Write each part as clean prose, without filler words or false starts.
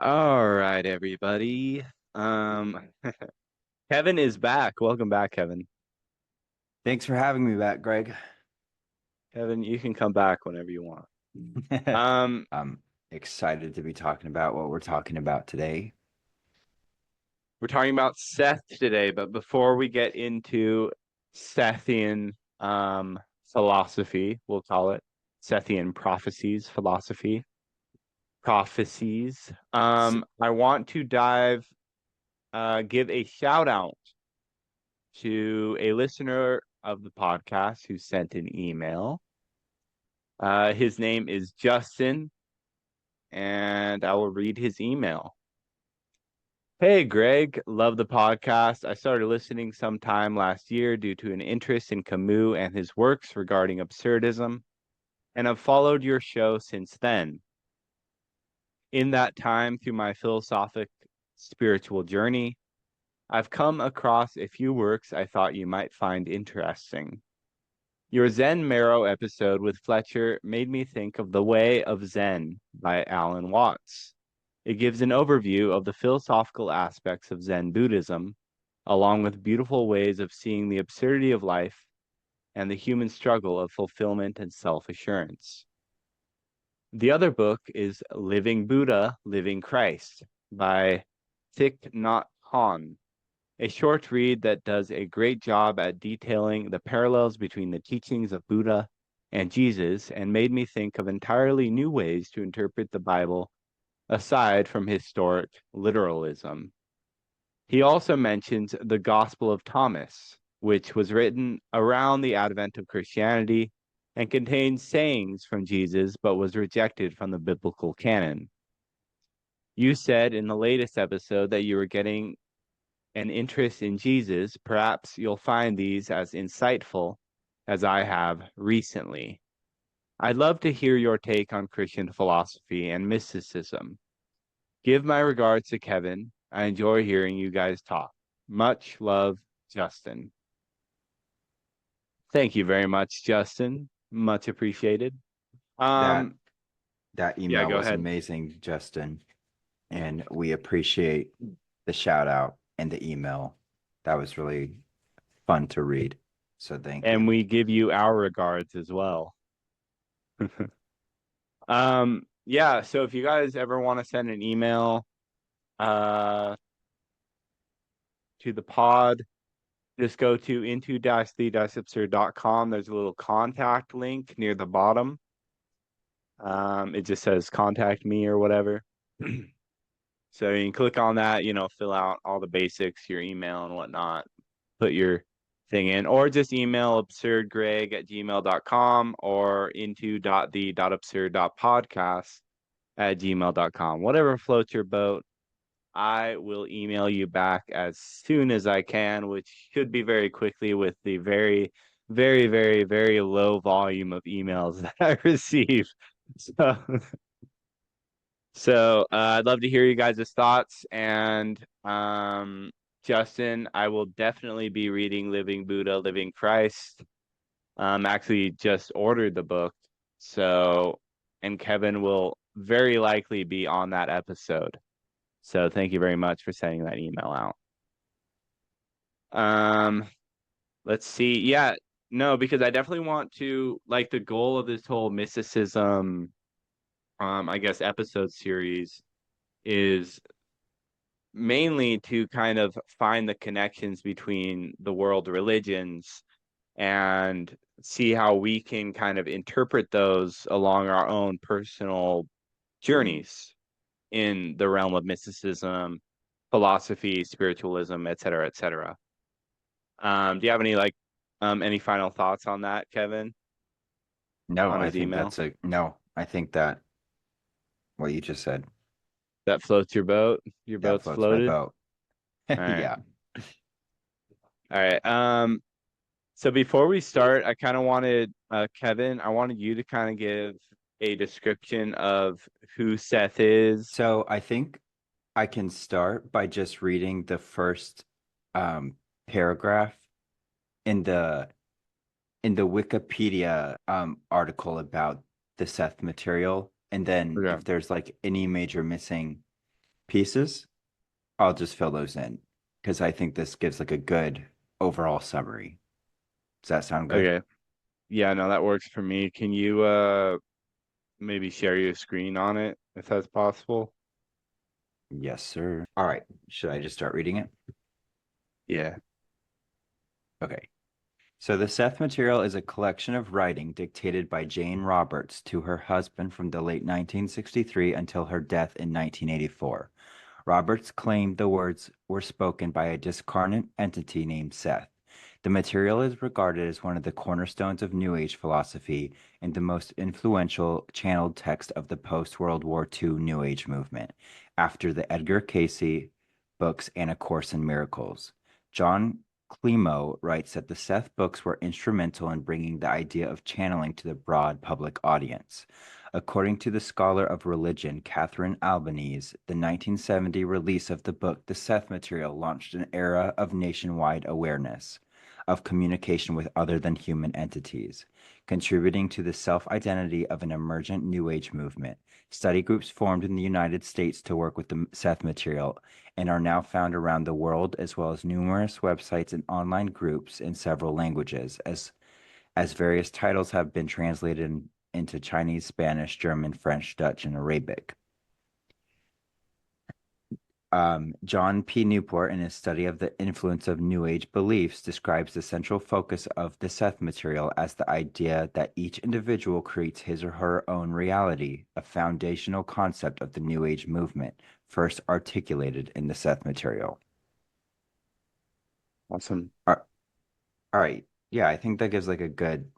All right, everybody. Kevin is back. Welcome back, Kevin. Thanks for having me back, Greg. Kevin, you can come back whenever you want. Um, I'm excited to be talking about what we're talking about today. we're talking about Seth today, but before we get into Sethian philosophy, we'll call it Sethian prophecies. S I want to give a shout out to a listener of the podcast who sent an email. His name is Justin, and I will read his email. Hey, Greg, love the podcast. I started listening sometime last year due to an interest in Camus and his works regarding absurdism, and I've followed your show since then. In that time, through my philosophic spiritual journey, I've come across a few works I thought you might find interesting. Your Zen Marrow episode with Fletcher made me think of The Way of Zen by Alan Watts. It gives an overview of the philosophical aspects of Zen Buddhism, along with beautiful ways of seeing the absurdity of life and the human struggle of fulfillment and self-assurance. The other book is Living Buddha, Living Christ by Thich Nhat Hanh, a short read that does a great job at detailing the parallels between the teachings of Buddha and Jesus and made me think of entirely new ways to interpret the Bible aside from historic literalism. He also mentions the Gospel of Thomas, which was written around the advent of Christianity and contains sayings from Jesus but was rejected from the biblical canon. You said in the latest episode that you were getting an interest in Jesus. Perhaps you'll find these as insightful as I have recently. I'd love to hear your take on Christian philosophy and mysticism. Give my regards to Kevin. I enjoy hearing you guys talk. Much love, Justin. Thank you very much, Justin. Much appreciated. that Um, that yeah, email go was ahead. amazing, Justin, and we appreciate the shout out and the email. That was really fun to read. So thank And you. we give you our regards as well. Yeah, so if you guys ever want to send an email to the pod, just go to into-the-absurd.com. There's a little contact link near the bottom. It just says contact me or whatever. So you can click on that, fill out all the basics, your email and whatnot, put your thing in, or just email absurdgreg@gmail.com or into.the.absurd.podcast@gmail.com. Whatever floats your boat. I will email you back as soon as I can, which should be very quickly with the very, very, very, very low volume of emails that I receive. So, I'd love to hear you guys' thoughts. And Justin, I will definitely be reading Living Buddha, Living Christ. Actually just ordered the book. So, and Kevin will very likely be on that episode. So thank you very much for sending that email out. Um, let's see. Yeah, no, because I definitely want to like the goal of this whole mysticism, I guess episode series is mainly to kind of find the connections between the world religions and see how we can kind of interpret those along our own personal journeys in the realm of mysticism, philosophy, spiritualism, et cetera, et cetera. Do you have any final thoughts on that, Kevin, No, on I his think email? that's a no. I think that what you just said, That floats your boat? Your that boat's floats my floated? boat. All right. Yeah. All right. So before we start, I kind of wanted, Kevin, I wanted you to kind of give a description of who Seth is. So I think I can start by just reading the first paragraph in the Wikipedia article about the Seth material, and then Okay. if there's like any major missing pieces, I'll just fill those in because I think this gives like a good overall summary. Does that sound good? Okay. Yeah, no, that works for me. Can you maybe share your screen on it if that's possible? Yes, sir. All right. Should I just start reading it? Yeah. Okay. So the Seth Material is a collection of writing dictated by Jane Roberts to her husband from the late 1963 until her death in 1984. Roberts claimed the words were spoken by a discarnate entity named Seth. The material is regarded as one of the cornerstones of New Age philosophy and the most influential channeled text of the post-World War II New Age movement, after the Edgar Cayce books and A Course in Miracles. John Climo writes that the Seth books were instrumental in bringing the idea of channeling to the broad public audience. According to the scholar of religion Catherine Albanese, the 1970 release of the book The Seth Material launched an era of nationwide awareness of communication with other than human entities, contributing to the self-identity of an emergent New Age movement. Study groups formed in the United States to work with the Seth Material and are now found around the world, as well as numerous websites and online groups in several languages, as various titles have been translated into Chinese, Spanish, German, French, Dutch, and Arabic. John P. Newport, in his study of the influence of New Age beliefs, describes the central focus of the Seth Material as the idea that each individual creates his or her own reality, a foundational concept of the New Age movement, first articulated in the Seth Material. Awesome. All right. Yeah, I think that gives like a good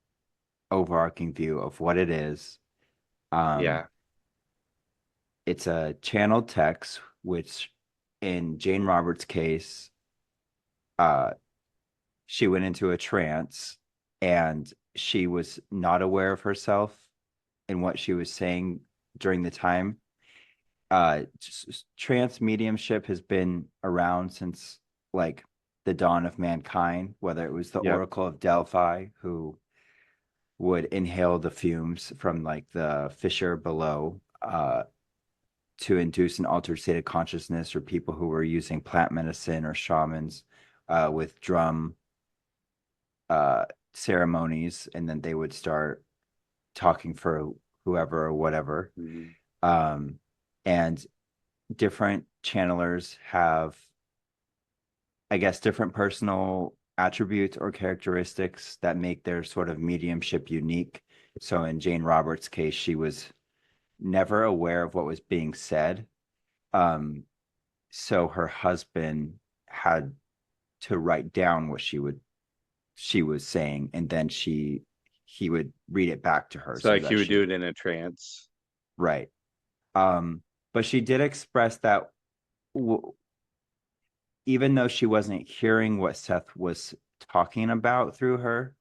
overarching view of what it is. Um, Yeah. it's a channeled text, which in Jane Roberts' case, uh, she went into a trance and she was not aware of herself and what she was saying during the time. Trance mediumship has been around since like the dawn of mankind, whether it was the Yep. Oracle of Delphi who would inhale the fumes from like the fissure below to induce an altered state of consciousness, or people who were using plant medicine or shamans with drum uh, ceremonies, and then they would start talking for whoever or whatever. Mhm. Um, and different channelers have, I guess, different personal attributes or characteristics that make their sort of mediumship unique. So in Jane Roberts' case, she was never aware of what was being said. Um, so her husband had to write down what she was saying, and then he would read it back to her So so like he that would do she it in a trance. right. But she did express that w even though she wasn't hearing what Seth was talking about through her,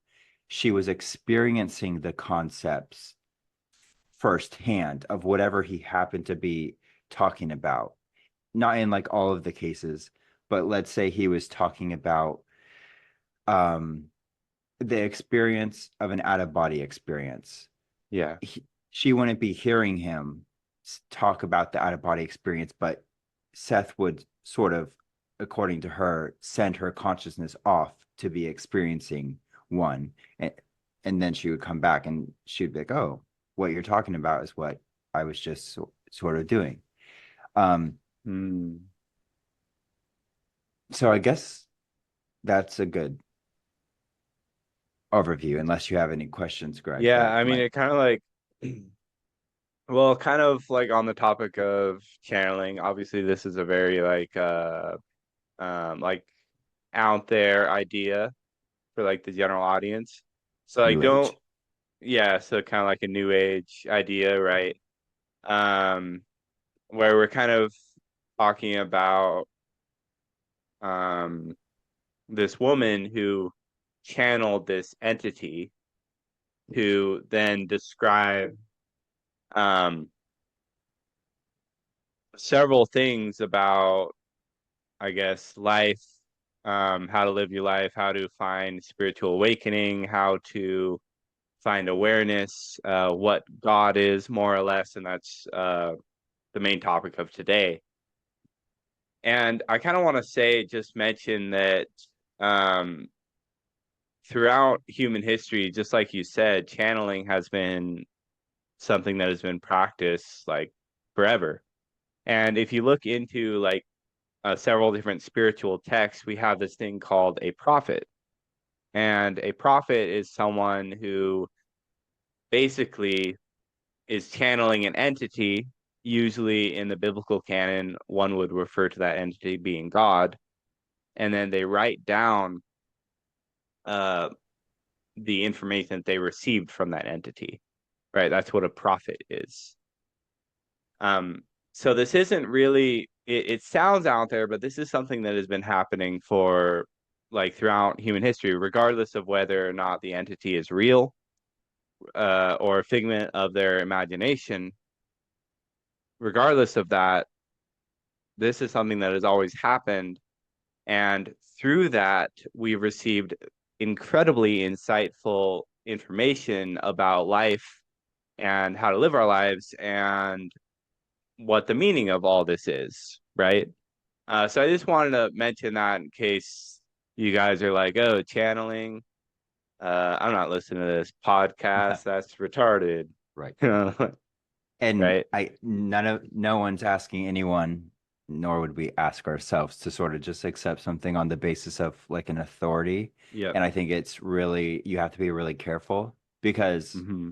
she was experiencing the concepts firsthand of whatever he happened to be talking about. Not in like all of the cases, but let's say he was talking about um the experience of an out of body experience. Yeah. She wouldn't be hearing him talk about the out of body experience, but Seth would sort of, according to her, send her consciousness off to be experiencing one. And then she would come back and she'd be like, oh, what you're talking about is what I was just sort of doing. Um, Hmm. so I guess that's a good overview, unless you have any questions, Greg, Yeah, that I mean might it kind of like well, kind of like on the topic of channeling, obviously this is a very like out there idea for like the general audience. So like new don't age. yeah, so kind of like a new age idea, right? Um where we're kind of talking about um this woman who channeled this entity to then describe um several things about, I guess, life, how to live your life, how to find spiritual awakening, how to find awareness, what God is more or less, and that's the main topic of today. And I kind of want to just mention that um, throughout human history, just like you said, channeling has been something that has been practiced like forever. And if you look into like several different spiritual texts, we have this thing called a prophet. And a prophet is someone who basically is channeling an entity. Usually in the biblical canon, one would refer to that entity being God. And then they write down uh, the information that they received from that entity, right? That's what a prophet is. So this isn't really, it sounds out there, but this is something that has been happening for like throughout human history, regardless of whether or not the entity is real or a figment of their imagination. Regardless of that, this is something that has always happened. And through that, we've received incredibly insightful information about life and how to live our lives and what the meaning of all this is, right? So I just wanted to mention that in case you guys are like, oh, channeling. I'm not listening to this podcast. That's retarded. Right. And Right? no one's asking anyone, nor would we ask ourselves to sort of just accept something on the basis of like an authority. Yep. And I think it's really, you have to be really careful because Hmm.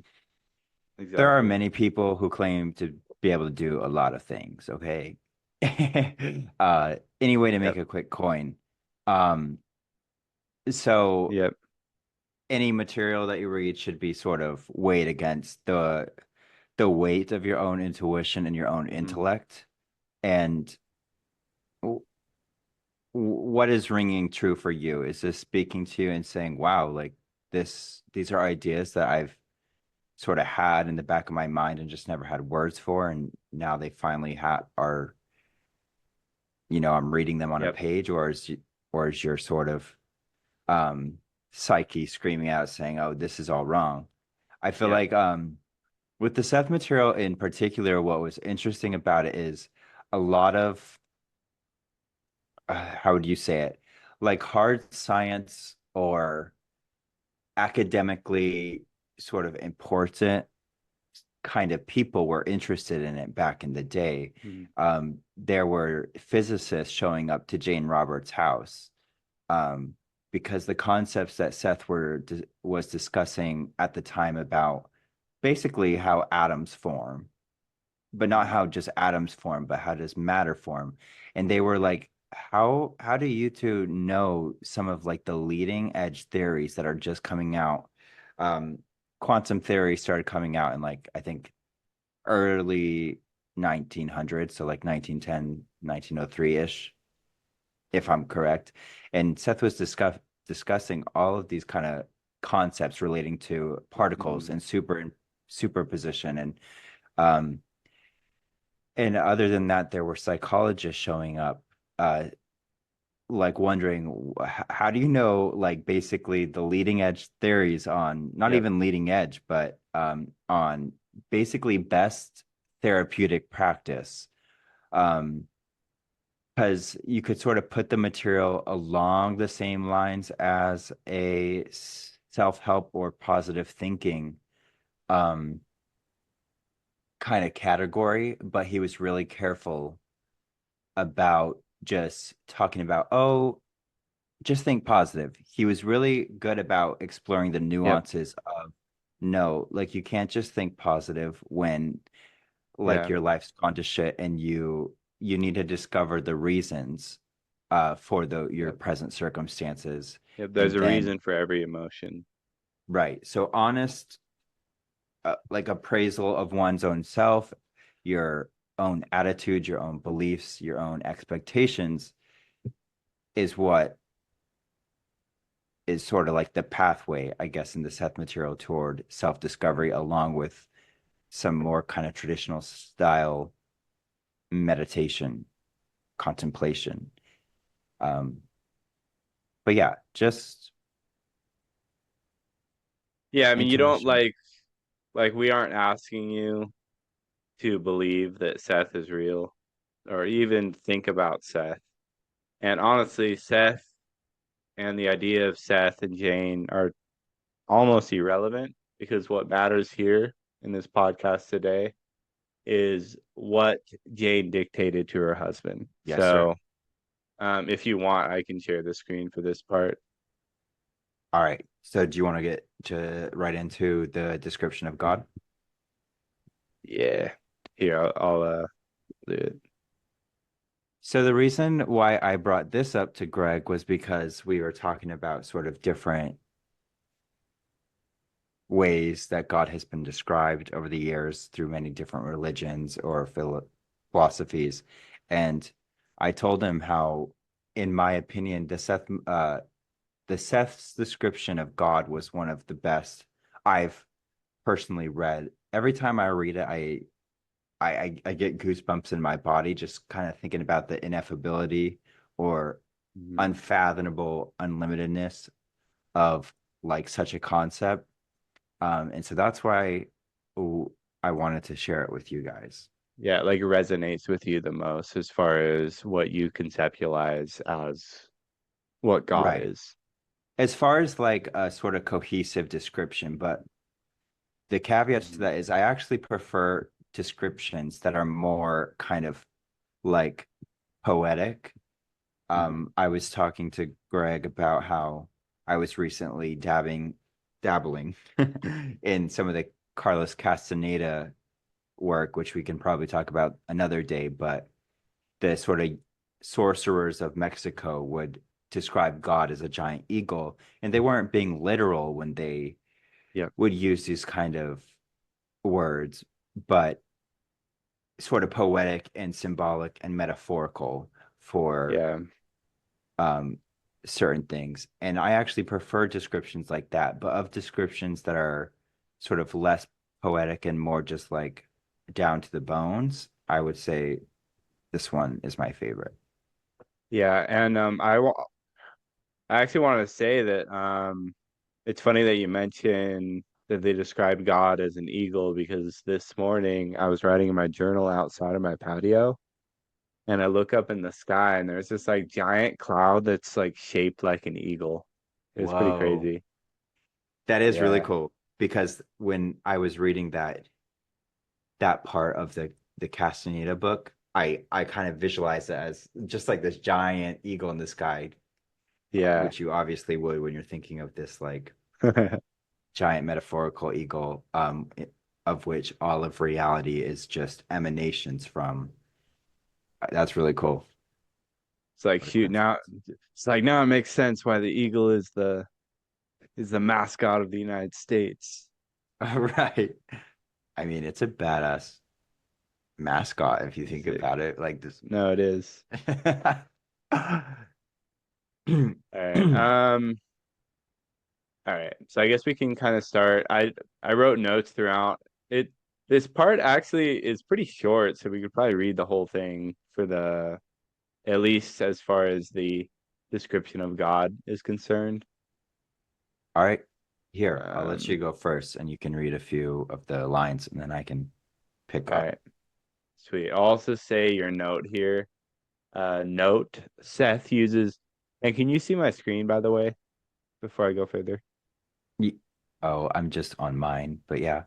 there are Exactly. many people who claim to be able to do a lot of things. Okay. Any way to make Yep. a quick coin. Um, so Yep. any material that you read should be sort of weighed against the weight of your own intuition and your own Hmm. intellect. And what is ringing true for you? Is this speaking to you and saying, wow, like these are ideas that I've sort of had in the back of my mind and just never had words for, and now they finally are, I'm reading them on a Yep. page, or is your sort of um psyche screaming out saying, oh, this is all wrong? I feel Yep. like with the Seth material in particular, what was interesting about it is a lot of how would you say it? Like hard science or academically sort of important kind of people were interested in it back in the day. Hmm. There were physicists showing up to Jane Roberts' house um, because the concepts that was discussing at the time about basically how atoms form, but not Hmm. how just atoms form, but how does matter form. And they were like, how do you two know some of like the leading edge theories that are just coming out? Um, Quantum theory started coming out in like I think early 1900s, so like 1910, 1903-ish, if I'm correct. And Seth was discussing all of these kind of concepts relating to particles Hmm. and superposition um and other than that, there were psychologists showing up, uh, like wondering how do you know, like basically the leading edge theories on not Yep. even leading edge, but on basically best therapeutic practice. Um, because you could sort of put the material along the same lines as a self-help or positive thinking um, kind of category, but he was really careful about just talking about, oh, just think positive. He was really good about exploring the Yep. nuances of no, like you can't just think positive when like Yeah. your life's gone to shit and you need to discover the reasons for your Yep. present circumstances. Yep. There's And a then reason for every emotion. right. So honest like appraisal of one's own self, your own attitude, your own beliefs, your own expectations is what is sort of like the pathway, I guess, in the Seth material toward self-discovery, along with some more kind of traditional style meditation, contemplation. Um, but yeah, just Yeah. I mean, you don't intuition. like we aren't asking you to believe that Seth is real. or even think about Seth. And honestly, Seth and the idea of Seth and Jane are almost irrelevant because what matters here in this podcast today is what Jane dictated to her husband. Yes, sir. So, if you want, I can share the screen for this part. All right. So do you want to get to right into the description of God? Yeah. Here, I'll do it. So the reason why I brought this up to Greg was because we were talking about sort of different ways that God has been described over the years through many different religions or philosophies. And I told him how, in my opinion, the Seth's description of God was one of the best I've personally read. Every time I read it, I get goosebumps in my body just kind of thinking about the ineffability or Mhm. unfathomable unlimitedness of like such a concept. And so that's why I wanted to share it with you guys. Yeah, like resonates with you the most as far as what you conceptualize as what God Right. is. As far as like a sort of cohesive description, but the caveats to Mhm. that is I actually prefer descriptions that are more kind of like poetic. Mhm. I was talking to Greg about how I was recently dabbling in some of the Carlos Castaneda work, which we can probably talk about another day, but the sort of sorcerers of Mexico would describe God as a giant eagle, and they weren't being literal when they Yep. would use these kind of words, but sort of poetic and symbolic and metaphorical for Yeah. um, certain things. And I actually prefer descriptions like that, but of descriptions that are sort of less poetic and more just like down to the bones, I would say this one is my favorite. Yeah, and I actually wanted to say that it's funny that you mentioned that they described God as an eagle because this morning I was writing in my journal outside of my patio and I look up in the sky and there's this like giant cloud that's like shaped like an eagle. It was pretty Whoa. crazy. That is really Yeah. cool because when I was reading that part of the Castaneda book, I kind of visualized it as just like this giant eagle in the sky, Yeah. which you obviously would when you're thinking of this like giant metaphorical eagle, of which all of reality is just emanations from. That's really cool. It's like What a shoot now coincidence. it's like now it makes sense why the eagle is the mascot of the United States. All right. I mean, it's a badass mascot if you think Sick. about it. Like this. No, it is. All right. All right. So I guess we can kind of start. I wrote notes throughout. It this part actually is pretty short, so we could probably read the whole thing for the at least as far as the description of God is concerned. All right. Here, I'll let you Um, go first and you can read a few of the lines and then I can pick all up. right. Sweet. I'll also say your note here. Note Seth uses, and can you see my screen by the way before I go further? Ye- Oh, I'm just on mine, but yeah,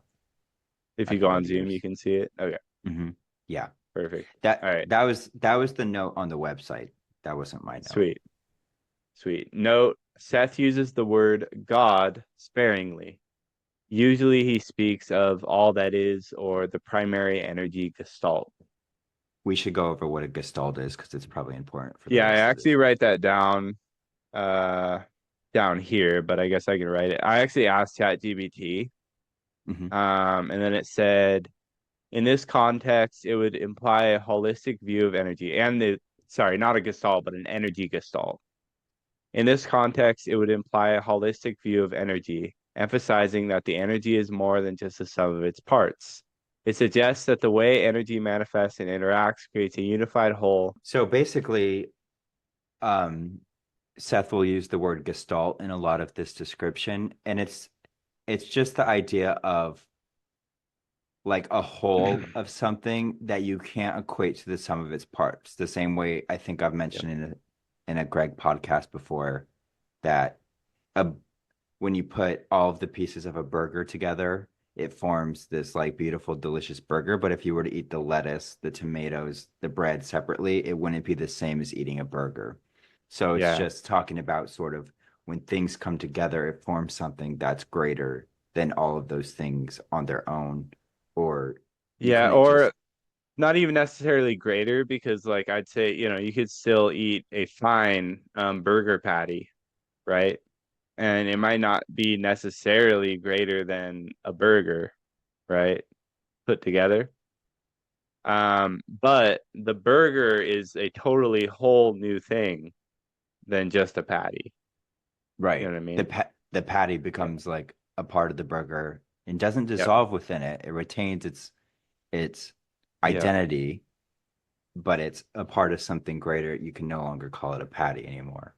If I you go can go on to Zoom, you yours. can see it. Okay, Yeah. perfect. That All right. that was that was the note on the website. That wasn't my note. Sweet. Sweet. Note Seth uses the word God sparingly. Usually he speaks of all that is or the primary energy gestalt. We should go over what a gestalt is because it's probably important for the Yeah, I rest of actually this. write that uh down here, but I guess I can write it. I actually asked ChatGPT, Hmm. and then it said in this context it would imply a holistic view of energy and the sorry, not a gestalt, but an energy gestalt. In this context, it would imply a holistic view of energy, emphasizing that the energy is more than just the sum of its parts. It suggests that the way energy manifests and interacts creates a unified whole. So basically, um, Seth will use the word gestalt in a lot of this description, and it's just the idea of like a whole of something that you can't equate to the sum of its parts. The same way I think I've Yep. mentioned in a Greg podcast before that a when you put all of the pieces of a burger together, it forms this like beautiful, delicious burger. But if you were to eat the lettuce, the tomatoes, the bread separately, it wouldn't be the same as eating a burger. So it's Yeah. just talking about sort of when things come together, it forms something that's greater than all of those things on their own. Or you Yeah, couldn't or just, not even necessarily greater because like I'd say, you could still eat a fine burger patty, right? And it might not be necessarily greater than a burger, right? Put together. But the burger is a totally whole new thing than just a patty. You right. know what I mean? The patty Yeah. becomes like a part of the burger and doesn't Yep. dissolve within it. It retains its Yep. identity, but it's a part of something greater. You can no longer call it a patty anymore.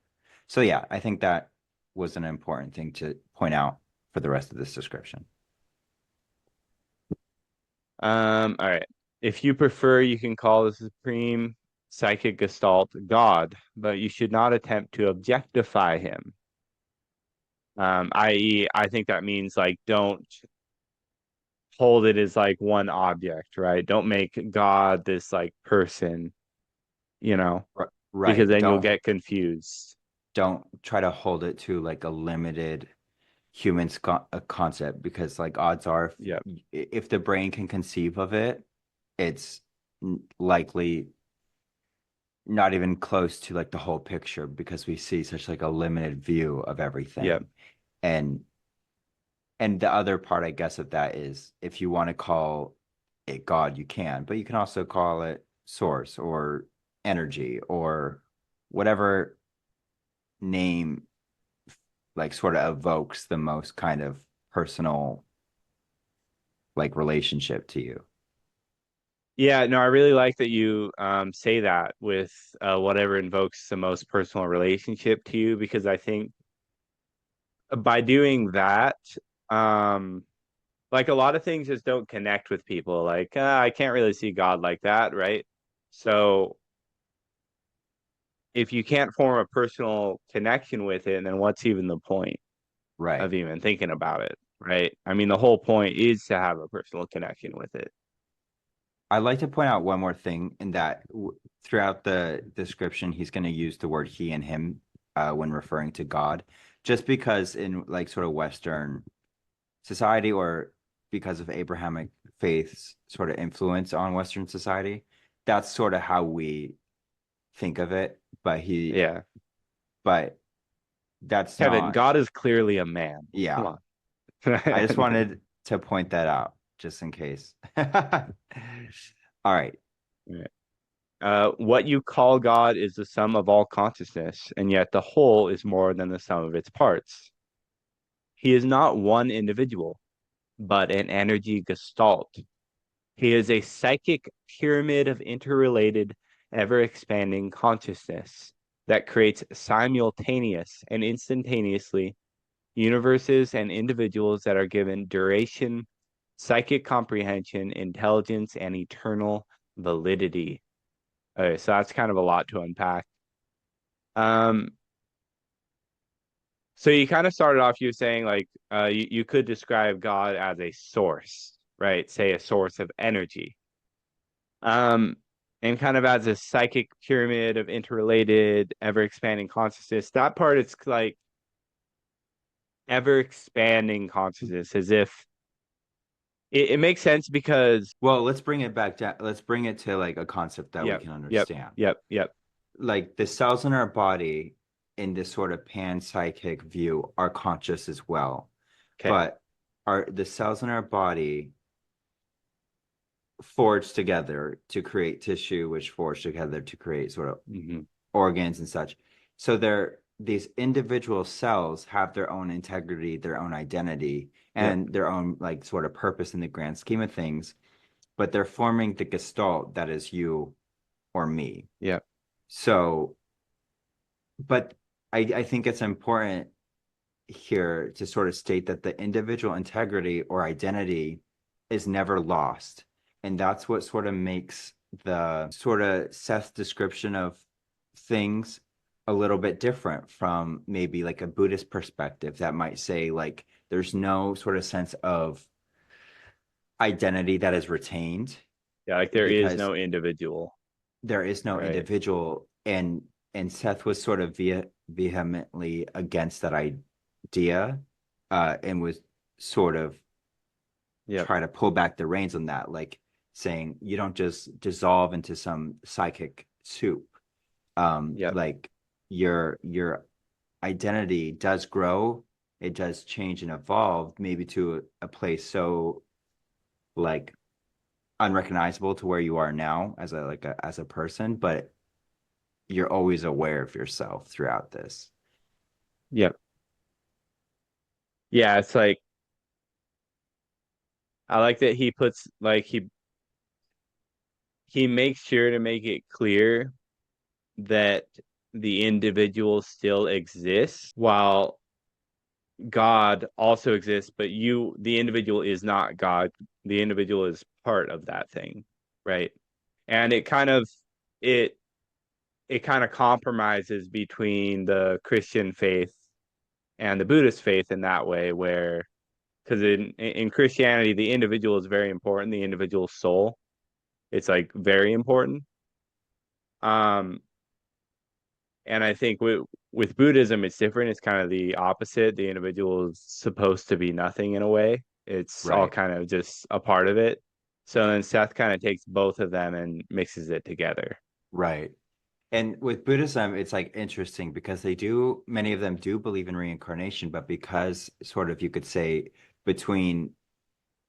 So yeah, I think that was an important thing to point out for the rest of this description. All right. If you prefer, you can call the supreme psychic gestalt God, but you should not attempt to objectify him. I.e., I think that means like don't hold it as like one object, right? Don't make God this like person, you know, because Right. then you'll get confused. Don't try to hold it to like a limited a concept because like odds are Yep. if the brain can conceive of it, it's likely not even close to like the whole picture because we see such like a limited view of Yep. everything. And the other part, I guess, of that is if you want to call it God, you can, but you can also call it source or energy or whatever name like sort of evokes the most kind of personal like relationship to you. Yeah, no, I really like that you say that with whatever invokes the most personal relationship to you, because I think by doing that, um, like a lot of things just don't connect with people. Like, I can't really see God like that, right? So if you can't form a personal connection with it, then what's even the point Right. of even thinking about it, right? I mean, the whole point is to have a personal connection with it. I'd like to point out one more thing in that throughout the description, he's going to use the word he and him when referring to God, just because in like sort of Western society or because of Abrahamic faith's sort of influence on Western society, that's sort of how we think of it. Yeah. But that's Kevin, not, God is clearly a man. Come yeah. on. I just wanted to point that out just in case. All right. What you call God is the sum of all consciousness, and yet the whole is more than the sum of its parts. He is not one individual, but an energy gestalt. He is a psychic pyramid of interrelated, ever expanding consciousness that creates simultaneous and instantaneously universes and individuals that are given duration, psychic comprehension, intelligence, and eternal validity. Okay, so that's kind of a lot to unpack. Um, so you kind of started off, you were saying like you could describe God as a source, right? Say a source of energy. Um, and kind of as a psychic pyramid of interrelated, ever expanding consciousness. That part, it's like ever expanding consciousness, as if it makes sense because, Well, let's bring it back down. Let's bring it to like a concept that we yep, can yep, understand. yep, yep. Like the cells in our body in this sort of panpsychic view are conscious as well. Okay. But are the cells in our body forged together to create tissue, which forged together to create sort of Hmm. organs and such. So these individual cells have their own integrity, their own identity, Yep, and their own like sort of purpose in the grand scheme of things, but they're forming the gestalt that is you or me. yep, So, but I think it's important here to sort of state that the individual integrity or identity is never lost. And that's what sort of makes the sort of Seth's description of things a little bit different from maybe like a Buddhist perspective that might say like there's no sort of sense of identity that is retained Yeah, like there is because no individual, there is no right? individual, and Seth was sort of vehemently against that idea, and was sort of Yep, try to pull back the reins on that, like saying you don't just dissolve into some psychic soup. yep, Like your identity does grow, it does change and evolve, maybe to a place so like unrecognizable to where you are now as a person, but you're always aware of yourself throughout this. yep. Yeah, it's like I like that he puts like he makes sure to make it clear that the individual still exists while God also exists, but the individual is not God. The individual is part of that thing, right? And it it kind of compromises between the Christian faith and the Buddhist faith in that way, where because in Christianity, the individual is very important, the individual soul. It's like very important. Um, and I think with Buddhism, it's different. It's kind of the opposite. The individual is supposed to be nothing in a way. It's all Right, kind of just a part of it. So then Seth kind of takes both of them and mixes it together. right. And with Buddhism, it's like interesting because many of them do believe in reincarnation, but because sort of you could say between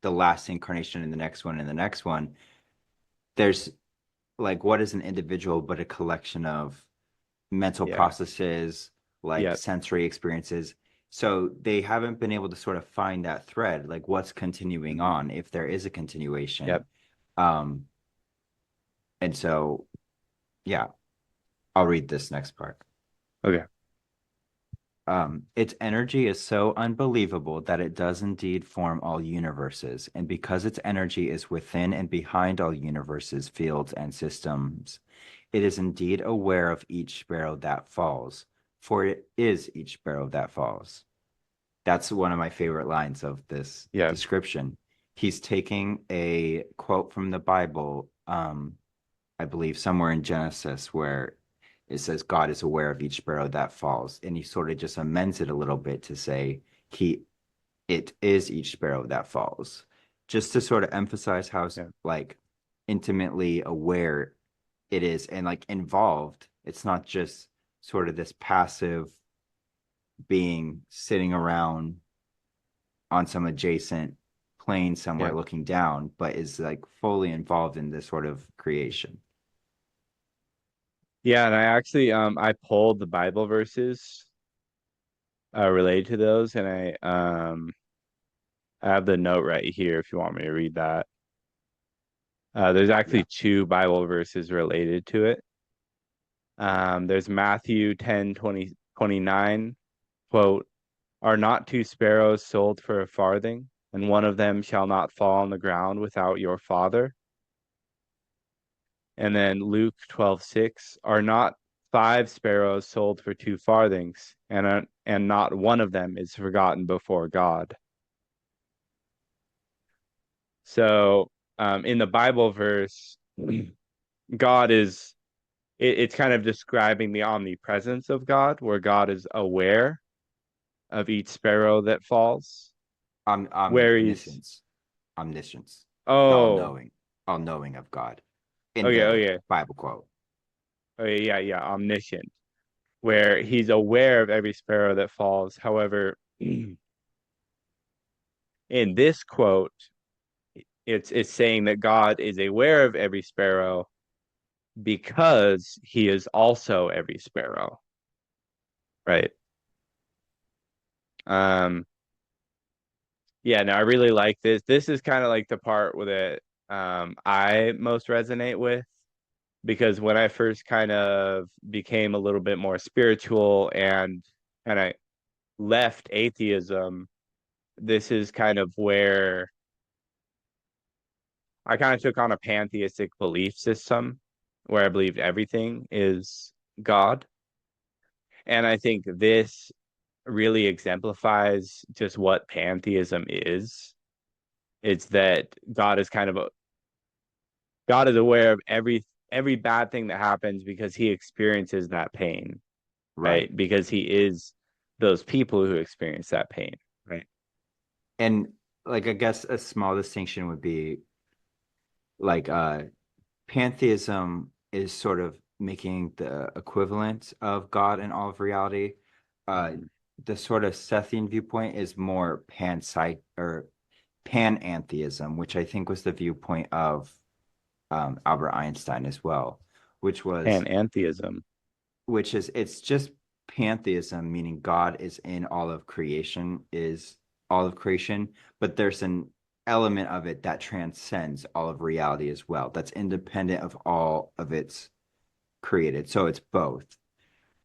the last incarnation and the next one and the next one, there's like what is an individual but a collection of mental Yeah. processes, like Yep. sensory experiences. So they haven't been able to sort of find that thread, like what's continuing on, if there is a continuation. Yep. Um, and so, yeah, I'll read this next part. Okay. Its energy is so unbelievable that it does indeed form all universes. And because its energy is within and behind all universes, fields, and systems, it is indeed aware of each sparrow that falls, for it is each sparrow that falls. That's one of my favorite lines of this Yep. description. He's taking a quote from the Bible, I believe somewhere in Genesis, where it says God is aware of each sparrow that falls, and he sort of just amends it a little bit to say he it is each sparrow that falls, just to sort of emphasize how Yep. like intimately aware it is and like involved. It's not just sort of this passive being sitting around on some adjacent plane somewhere Yep. looking down, but is like fully involved in this sort of creation. Yeah, and I actually I pulled the Bible verses related to those, and I have the note right here if you want me to read that. There's Yeah. actually two Bible verses related to it. There's Matthew 10:29, quote, "Are not two sparrows sold for a farthing, and one of them shall not fall on the ground without your Father?" And then Luke 12:6, "Are not five sparrows sold for two farthings, and not one of them is forgotten before God?" So, in the Bible verse, God is it's kind of describing the omnipresence of God, where God is aware of each sparrow that falls, where he's Omniscience, omniscience, the oh, all knowing of God in okay, the okay, Bible quote. okay, yeah, yeah, omniscient, where he's aware of every sparrow that falls. However, in this quote, it's saying that God is aware of every sparrow because he is also every sparrow, right? Um, yeah, no, I really like this. This is kind of like the part with it I most resonate with because when I first kind of became a little bit more spiritual and I left atheism, this is kind of where I kind of took on a pantheistic belief system where I believed everything is God. And I think this really exemplifies just what pantheism is. It's that God is aware of every bad thing that happens because he experiences that pain, Right. right? Because he is those people who experience that pain, right? And like I guess a small distinction would be like pantheism is sort of making the equivalent of God in all of reality. Uh, Mhm. the sort of Sethian viewpoint is more panpsych or panentheism, which I think was the viewpoint of Albert Einstein as well, which was Panentheism. which is it's just pantheism, meaning God is in all of creation, is all of creation, but there's an element of it that transcends all of reality as well. That's independent of all of its created. So it's both.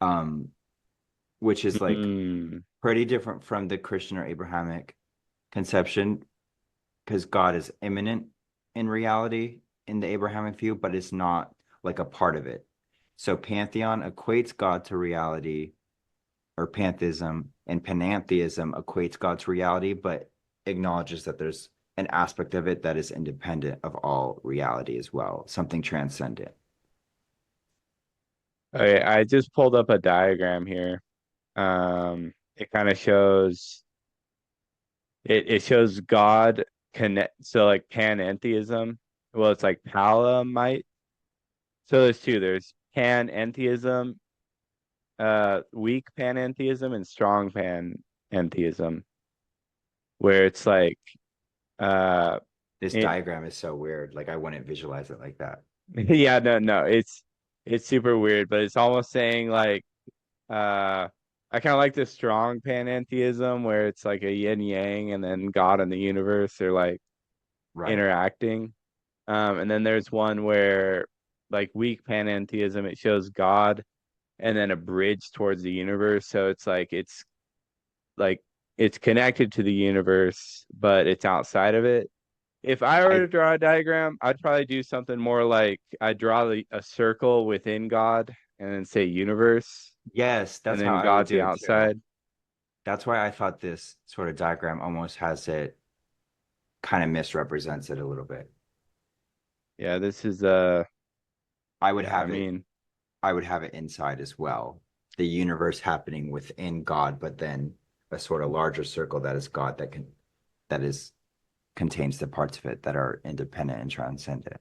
Um, which is like Mm. pretty different from the Christian or Abrahamic conception, because God is immanent in reality in the Abrahamic view, but it's not like a part of it. So pantheon equates God to reality, or pantheism, and panentheism equates God to reality, but acknowledges that there's an aspect of it that is independent of all reality as well, something transcendent. Okay, I just pulled up a diagram here. It kind of shows it shows God connect so like panentheism. Well, it's like Palamite. So there's two. There's panentheism, weak panentheism, and strong panentheism, where it's like uh This it diagram is so weird. Like I wouldn't visualize it like that. yeah, no, it's super weird, but it's almost saying like I kind of like the strong panentheism where it's like a yin yang and then God and the universe are like Right. interacting. And then there's one where like weak panentheism, it shows God and then a bridge towards the universe. So like it's connected to the universe, but it's outside of it. If I were I to draw a diagram, I'd probably do something more like I draw a circle within God and then say universe, Yes, and that's how then I would God's do the it too. outside. That's why I thought this sort of diagram almost has it kind of misrepresents it a little bit. Yeah, this is I would yeah, I have it mean, I would have it inside as well. The universe happening within God, but then a sort of larger circle that is God that is contains the parts of it that are independent and transcendent.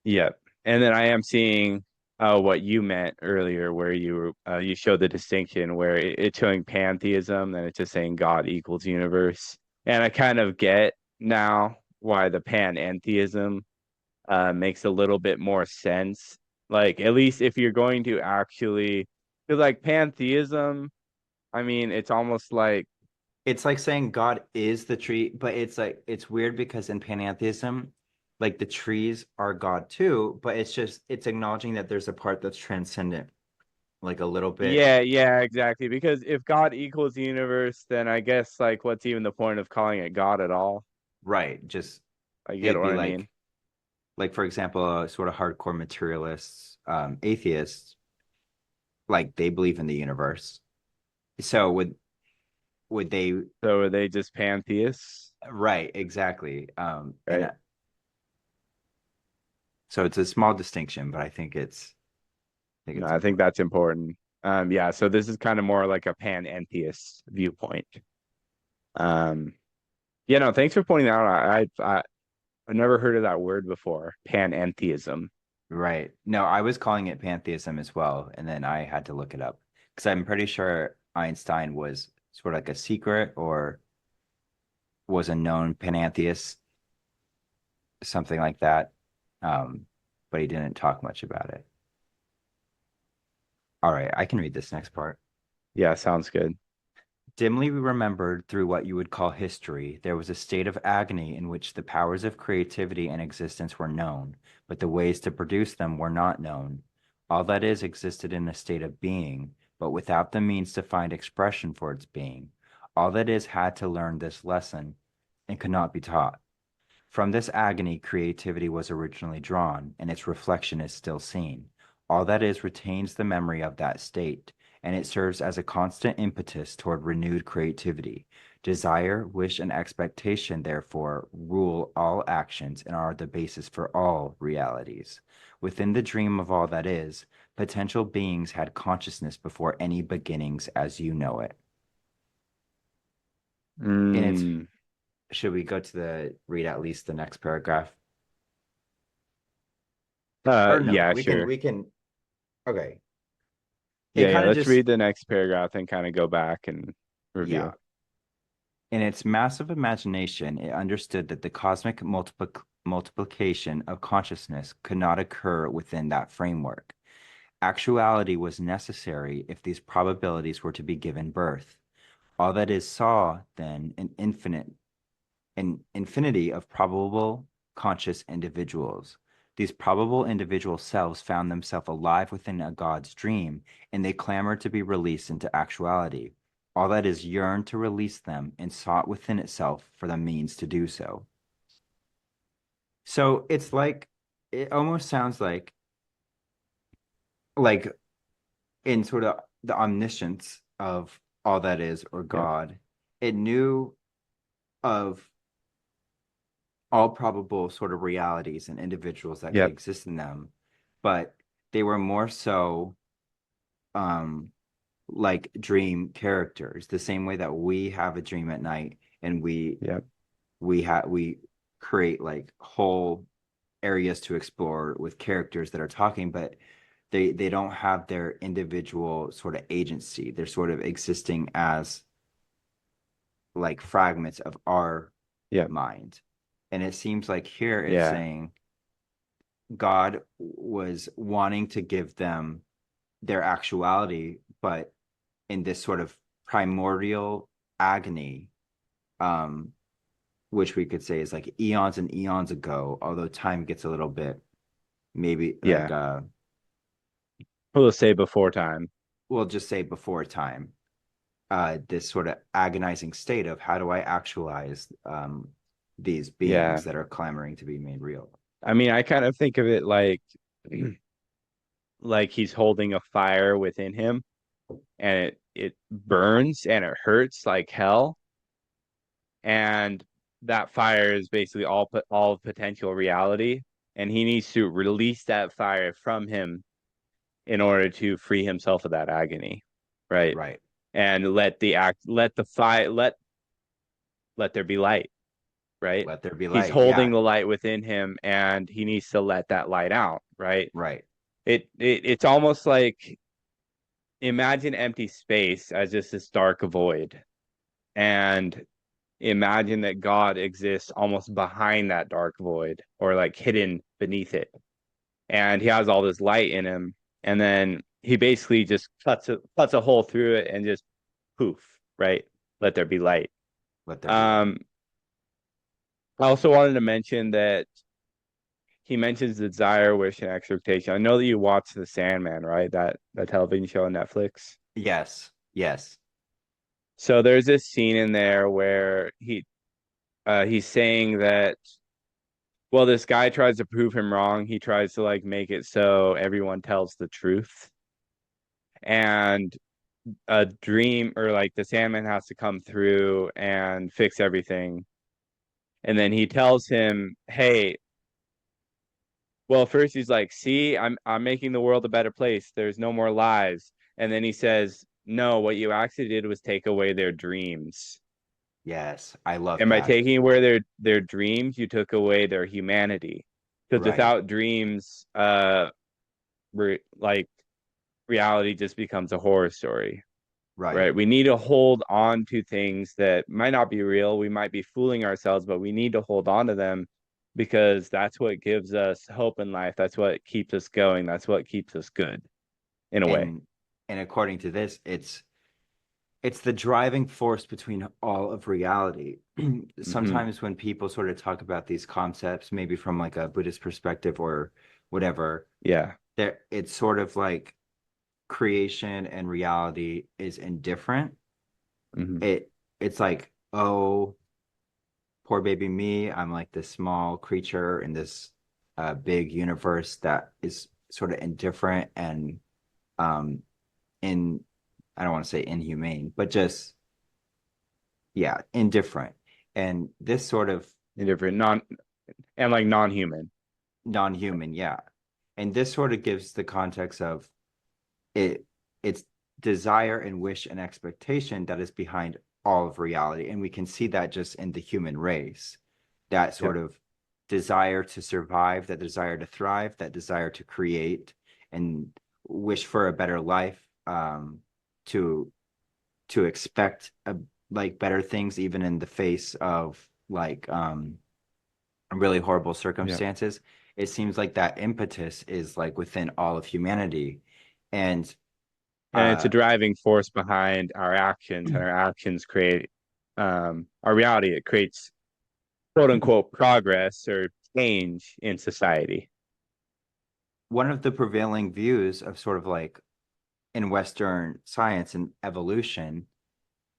yeah. And then I am seeing what you meant earlier where you showed the distinction where it's showing pantheism and it's just saying God equals universe. And I kind of get now why the panentheism makes a little bit more sense. Like at least if you're going to actually, because like pantheism, I mean, it's almost like It's like saying God is the tree, but it's like it's weird because in panentheism, like the trees are God too, but it's acknowledging that there's a part that's transcendent, like a little bit. yeah, exactly. Because if God equals the universe, then I guess like what's even the point of calling it God at all? Right. Just I get it'd what be I mean. like for example, sort of hardcore materialists, atheists, like they believe in the universe. So would they So are they just pantheists, right, exactly. And right? so it's a small distinction, but I think No, it's I think important. that's important. Yeah, so this is kind of more like a panentheist viewpoint. Um, yeah, no, thanks for pointing that out. I've never heard of that word before, panentheism. Right. No, I was calling it pantheism as well, and then I had to look it up because I'm pretty sure Einstein was sort of like a secret or was a known panentheist, something like that. Um, but he didn't talk much about it. All right, I can read this next part. Yeah, sounds good. Dimly remembered through what you would call history, there was a state of agony in which the powers of creativity and existence were known, but the ways to produce them were not known. All that is existed in a state of being, but without the means to find expression for its being. All that is had to learn this lesson and could not be taught. From this agony, creativity was originally drawn, and its reflection is still seen. All that is retains the memory of that state, and it serves as a constant impetus toward renewed creativity. Desire, wish, and expectation, therefore, rule all actions and are the basis for all realities. Within the dream of all that is, potential beings had consciousness before any beginnings as you know it. And it's, Mm. should we go to read at least the next paragraph? Or no, Yeah, sure. okay. It Yeah, yeah. kind of Let's just, read the next paragraph and kind of go back and yeah. review. In its massive imagination, it understood that the cosmic multiplication of consciousness could not occur within that framework. Actuality was necessary if these probabilities were to be given birth. All that is saw, then, an infinity of probable conscious individuals. These probable individual selves found themselves alive within a God's dream, and they clamored to be released into actuality. All that is yearned to release them and sought within itself for the means to do so. So it's like, it almost sounds like in sort of the omniscience of all that is, or Yep. God, it knew of all probable sort of realities and individuals that could Yep. exist in them, but they were more so um like dream characters, the same way that we have a dream at night and Yep. we create like whole areas to explore with characters that are talking, but they don't have their individual sort of agency. They're sort of existing as like fragments of our Yep. mind. And it seems like here it's Yeah. saying God was wanting to give them their actuality, but in this sort of primordial agony, um, which we could say is like eons and eons ago, although time gets a little bit maybe like Yeah. We'll say before time. we'll just say before time, this sort of agonizing state of how do I actualize these Yeah. beings that are clamoring to be made real? I mean, I kind of think of it like he's holding a fire within him and it burns and it hurts like hell. And that fire is basically all potential reality. And he needs to release that fire from him in order to free himself of that agony. Right. Right. And let there be light. Right. Let there be He's light. holding Yeah. the light within him and he needs to let that light out. Right. Right. It's almost like imagine empty space as just this dark void and imagine that God exists almost behind that dark void or like hidden beneath it. And he has all this light in him. And then he basically just cuts a hole through it and just poof, right? Let there be light. Let there be light. Um, I also wanted to mention that he mentions desire, wish, and expectation. I know that you watched The Sandman, right? That television show on Netflix. Yes. Yes. So there's this scene in there where he's saying that well, this guy tries to prove him wrong. He tries to like make it so everyone tells the truth. And a dream or like the Sandman has to come through and fix everything. And then he tells him, "Hey, well, first he's like, "See, I'm making the world a better place. There's no more lies." And then he says, "No, what you actually did was take away their dreams. Yes. I love And by that. taking away their dreams, you took away their humanity. Because Right. without dreams, like reality just becomes a horror story, Right. right? We need to hold on to things that might not be real. We might be fooling ourselves, but we need to hold on to them because that's what gives us hope in life. That's what keeps us going. That's what keeps us good in a way. And according to this, it's the driving force between all of reality. Hmm. Sometimes when people sort of talk about these concepts, maybe from like a Buddhist perspective or whatever, Yeah. there it's sort of like creation and reality is indifferent. Hmm. It's like, oh, poor baby me. I'm like this small creature in this big universe that is sort of indifferent and um in I don't want to say inhumane, but just yeah, indifferent. And this sort of Indifferent, and like non-human. non-human, yeah. And this sort of gives the context of it it's desire and wish and expectation that is behind all of reality. And we can see that just in the human race, that Yep. sort of desire to survive, that desire to thrive, that desire to create and wish for a better life, to expect like better things even in the face of like really horrible Yep. circumstances. It seems like that impetus is like within all of humanity. And And it's a uh driving force behind our actions, and our actions create our reality. It creates quote unquote progress or change in society. one of the prevailing views of sort of like in Western science and evolution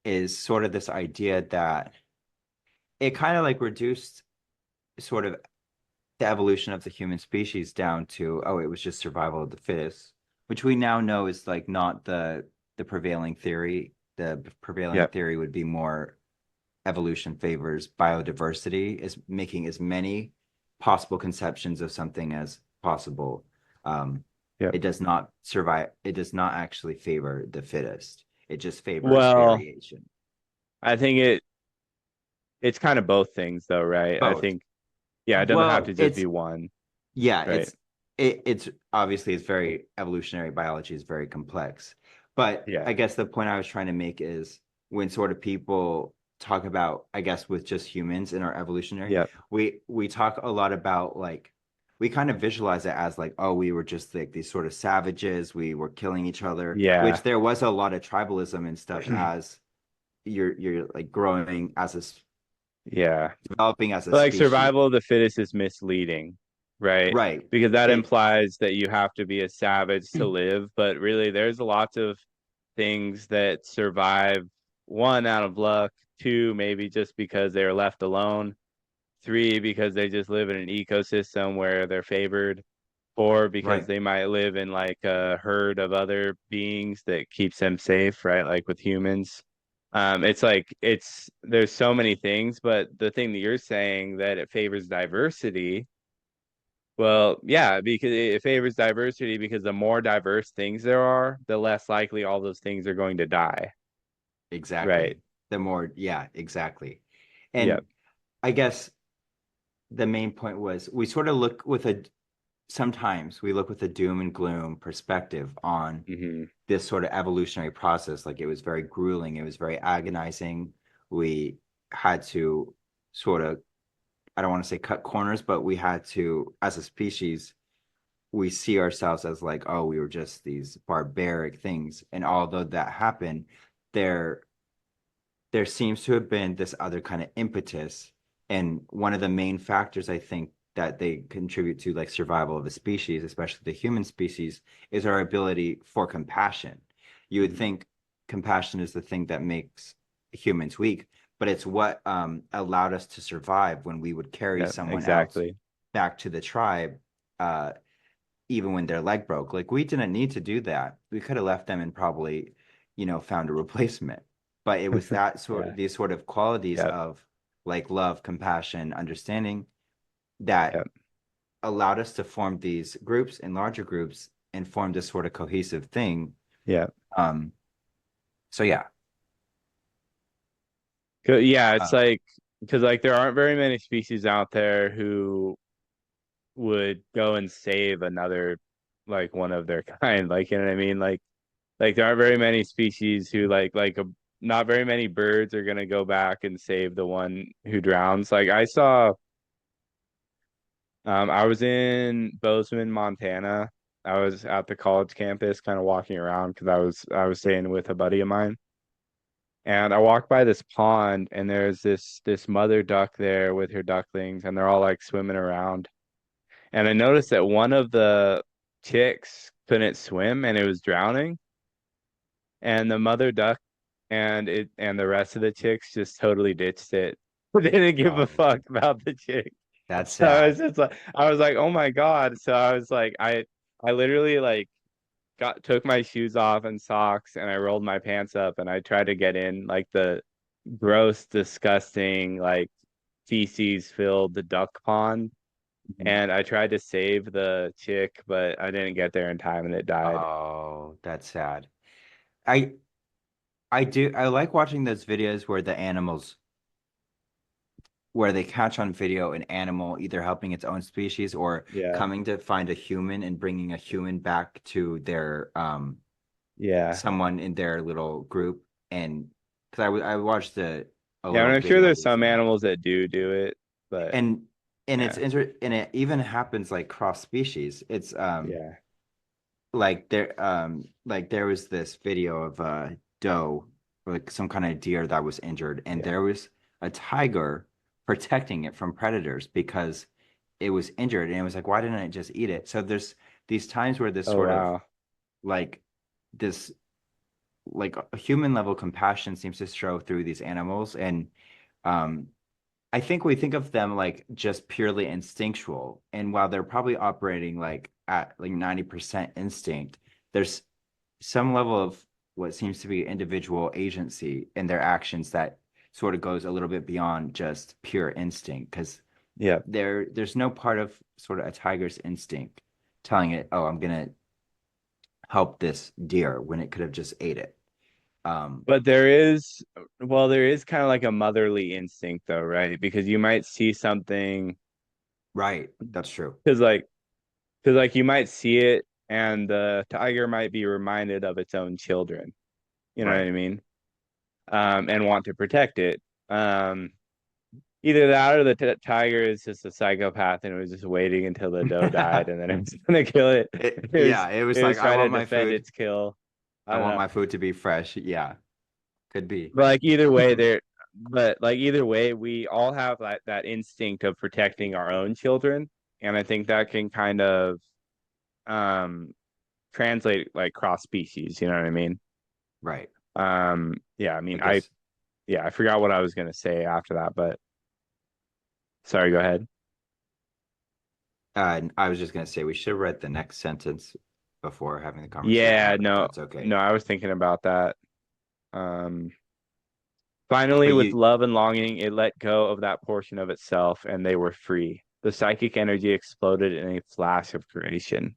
is sort of this idea that it kind of like reduced sort of the evolution of the human species down to, oh, it was just survival of the fittest, which we now know is like not the prevailing theory. The prevailing Yep. theory would be more evolution favors biodiversity, is making as many possible conceptions of something as possible. Um, Yep. it does not survive. It does not actually favor the fittest. It just favors Well, variation. I think it's kind of both things though, right? I Both. think yeah, it doesn't have Well, to just it's be one, yeah, right? it's obviously it's very evolutionary biology is very complex. But Yeah. I guess the point I was trying to make is when sort of people talk about, I guess with just humans in our evolutionary, Yep. we talk a lot about like we kind of visualize it as like, oh, we were just like these sort of savages, we were killing each other, which Yeah. there was a lot of tribalism and stuff as you're like growing as Yeah. developing as a But like species. survival of the fittest is misleading, right? Right. Because that It implies that you have to be a savage to live, but really there's lots of things that survive, one out of luck, two maybe just because they are left alone, three because they just live in an ecosystem where they're favored, four because right. they might live in like a herd of other beings that keeps them safe, right? Like with humans. It's like there's so many things, but the thing that you're saying that it favors diversity, well, yeah, because it favors diversity because the more diverse things there are, the less likely all those things are going to die, right? Exactly. The more, yeah, exactly. Yeah. And I guess the main point was we sort of look with a sometimes we look with a doom and gloom perspective on Hmm. this sort of evolutionary process. Like it was very grueling, it was very agonizing. We had to sort of, I don't want to say cut corners, but we had to, as a species, we see ourselves as like, oh, we were just these barbaric things. And although that happened, there there seems to have been this other kind of impetus. And one of the main factors I think that they contribute to like survival of a species, especially the human species, is our ability for compassion. You would Hmm. think compassion is the thing that makes humans weak, but it's what allowed us to survive when we would carry Yeah, someone else exactly. back to the tribe, uh, even when their leg broke. Like we didn't need to do that. We could have left them and probably, found a replacement. But it was that Yeah. these sort of qualities Yeah. of like love, compassion, understanding that Yeah. allowed us to form these groups and larger groups and form this sort of cohesive thing. Yeah. Um, so yeah. Yeah, it's Uh, like because like there aren't very many species out there who would go and save another like one of their kind. Like you know what I mean? Like there aren't very many species who not very many birds are gonna go back and save the one who drowns. Like I saw I was in Bozeman, Montana. I was at the college campus kind of walking around because I was staying with a buddy of mine. And I walked by this pond and there's this mother duck there with her ducklings and they're all like swimming around. And I noticed that one of the chicks couldn't swim and it was drowning. And the mother duck and the rest of the chicks just totally ditched it. They didn't give a Oh, fuck about the chick. that's So I was sad. just like, I was like, oh my God. So I was like, I literally like took my shoes off and socks and I rolled my pants up and I tried to get in like the gross, disgusting, like feces filled the duck pond. Mhm. And I tried to save the chick, but I didn't get there in time and it died. Oh, that's sad. I I like watching those videos where the animals where they catch on video an animal either helping its own species or Yeah. coming to find a human and bringing a human back to their Yeah. someone in their little group. And because I watched a Yeah. And little I'm sure video there's some recently. animals that do it, but and yeah. and it even happens like cross species. It's Yeah. like there was this video of a doe, like some kind of deer that was injured, and Yeah. there was a tiger protecting it from predators because it was injured, and it was like, why didn't I just eat it? So there's these times where this Oh, sort of wow. like this like a human level compassion seems to show through these animals. And um I think we think of them like just purely instinctual. And while they're probably operating like at like 90% instinct, there's some level of what seems to be individual agency in their actions that sort of goes a little bit beyond just pure instinct. Because Yeah. there's no part of sort of a tiger's instinct telling it, oh, I'm gonna help this deer when it could have just ate it. Um, But there is kind of like a motherly instinct though, right? Because you might see something, right, that's true. because like, because like you might see it and the tiger might be reminded of its own children. You know what Right. I mean? And want to protect it. Um, Either that or the t tiger is just a psychopath and it was just waiting until the doe died and then it was gonna kill it. Yeah, it was It like was I trying to want my defend food. its kill. I I don't want know. my food to be fresh. Yeah, could be. But like either way, but like either way, we all have that instinct of protecting our own children, and I think that can kind of um translate like cross species. You know what I mean? Right. Yeah. I I mean, guess I forgot what I was gonna say after that, but sorry. Go ahead. I was just gonna say we should have read the next sentence before having the conversation, Yeah. but No. that's okay. No. I was thinking about that. Um. Finally, But with you, love and longing, it let go of that portion of itself, and they were free. The psychic energy exploded in a flash of creation.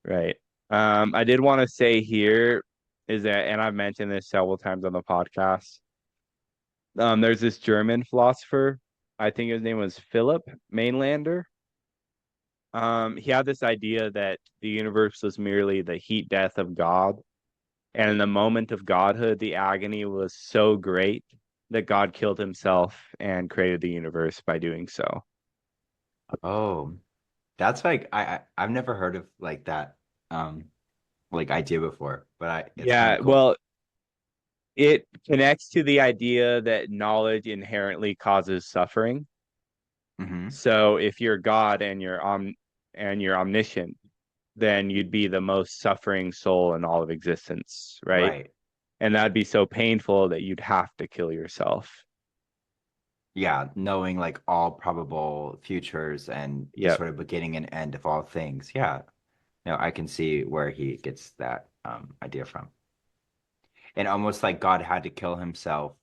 Right. I did want to say here is that, and I've mentioned this several times on the podcast. There's this German philosopher, I think his name was Philip Mainlander. He had this idea that the universe was merely the heat death of God, and in the moment of godhood, the agony was so great that God killed himself and created the universe by doing so. oh, that's like I've never heard of like that like idea before, but I it's kind of Yeah, cool. well, it connects to the idea that knowledge inherently causes suffering. Hmm. So if you're God and you're omniscient, then you'd be the most suffering soul in all of existence, right? Right. And that'd be so painful that you'd have to kill yourself. Yeah, knowing like all probable futures and the Yep. sort of beginning and end of all things. Yeah. No, I can see where he gets that idea from. And almost like God had to kill himself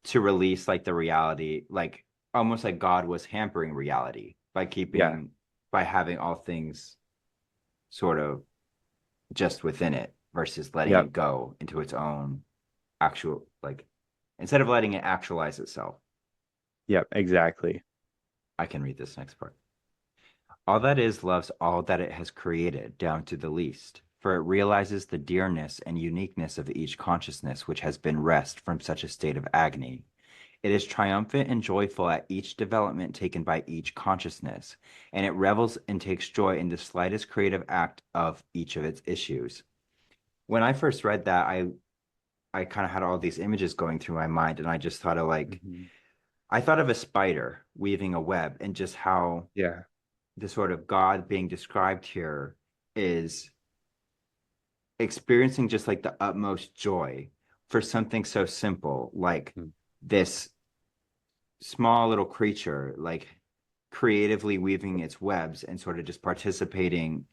to release like the reality, like almost like God was hampering reality by Yeah. keeping by having all things sort of just within it versus letting Yep. it go into its own actual like instead of letting it actualize itself. Yep. Exactly. I can read this next part. All that is loves all that it has created, down to the least, for it realizes the dearness and uniqueness of each consciousness which has been rest from such a state of agony. It is triumphant and joyful at each development taken by each consciousness, and it revels and takes joy in the slightest creative act of each of its issues. When I first read that, I kind of had all these images going through my mind, and I just thought of like Mhm. I thought of a spider weaving a web, and just how Yeah. the sort of God being described here is experiencing just like the utmost joy for something so simple, like Mhm. this small little creature like creatively weaving its webs and sort of just participating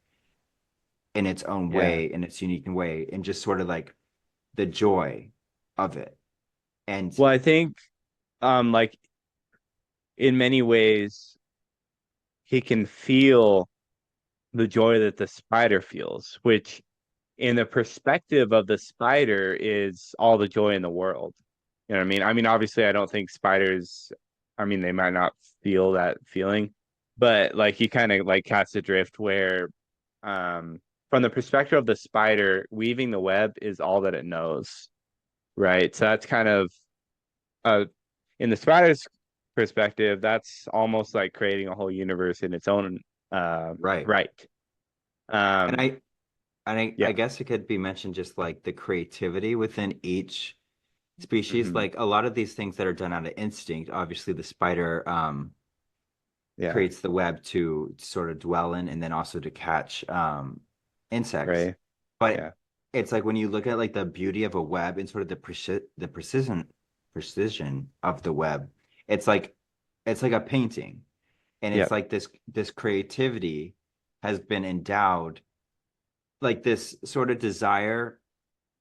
in its own Yeah. way, in its unique way, and just sort of like the joy of it. And Well, I think like in many ways he can feel the joy that the spider feels, which in the perspective of the spider is all the joy in the world. You know what I mean? I mean, obviously, I don't think spiders, I mean, they might not feel that feeling, but like he kind of like casts adrift where, um, from the perspective of the spider, weaving the web is all that it knows, right? So that's kind of, uh, in the spider's perspective, that's almost like creating a whole universe in its own, right. right. And Um, I yeah. guess it could be mentioned just like the creativity within each species. Hmm. Like a lot of these things that are done out of instinct, obviously the spider Yeah. creates the web to sort of dwell in and then also to catch insects. Right. But Yeah. it's like when you look at like the beauty of a web and sort of the precision of the web, it's like it's like a painting. And it's Yep. like this creativity has been endowed, like this sort of desire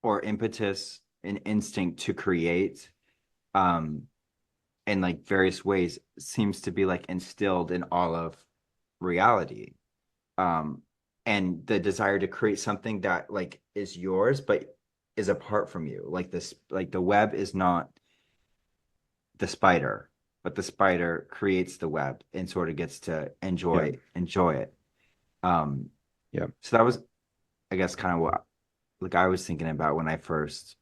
or impetus and instinct to create um in like various ways seems to be like instilled in all of reality. um and the desire to create something that like is yours but is apart from you, like this, like the web is not the spider, but the spider creates the web and sort of gets to Yep. enjoy it. um Yep. so that was, I guess, kind of what like I was thinking about when I first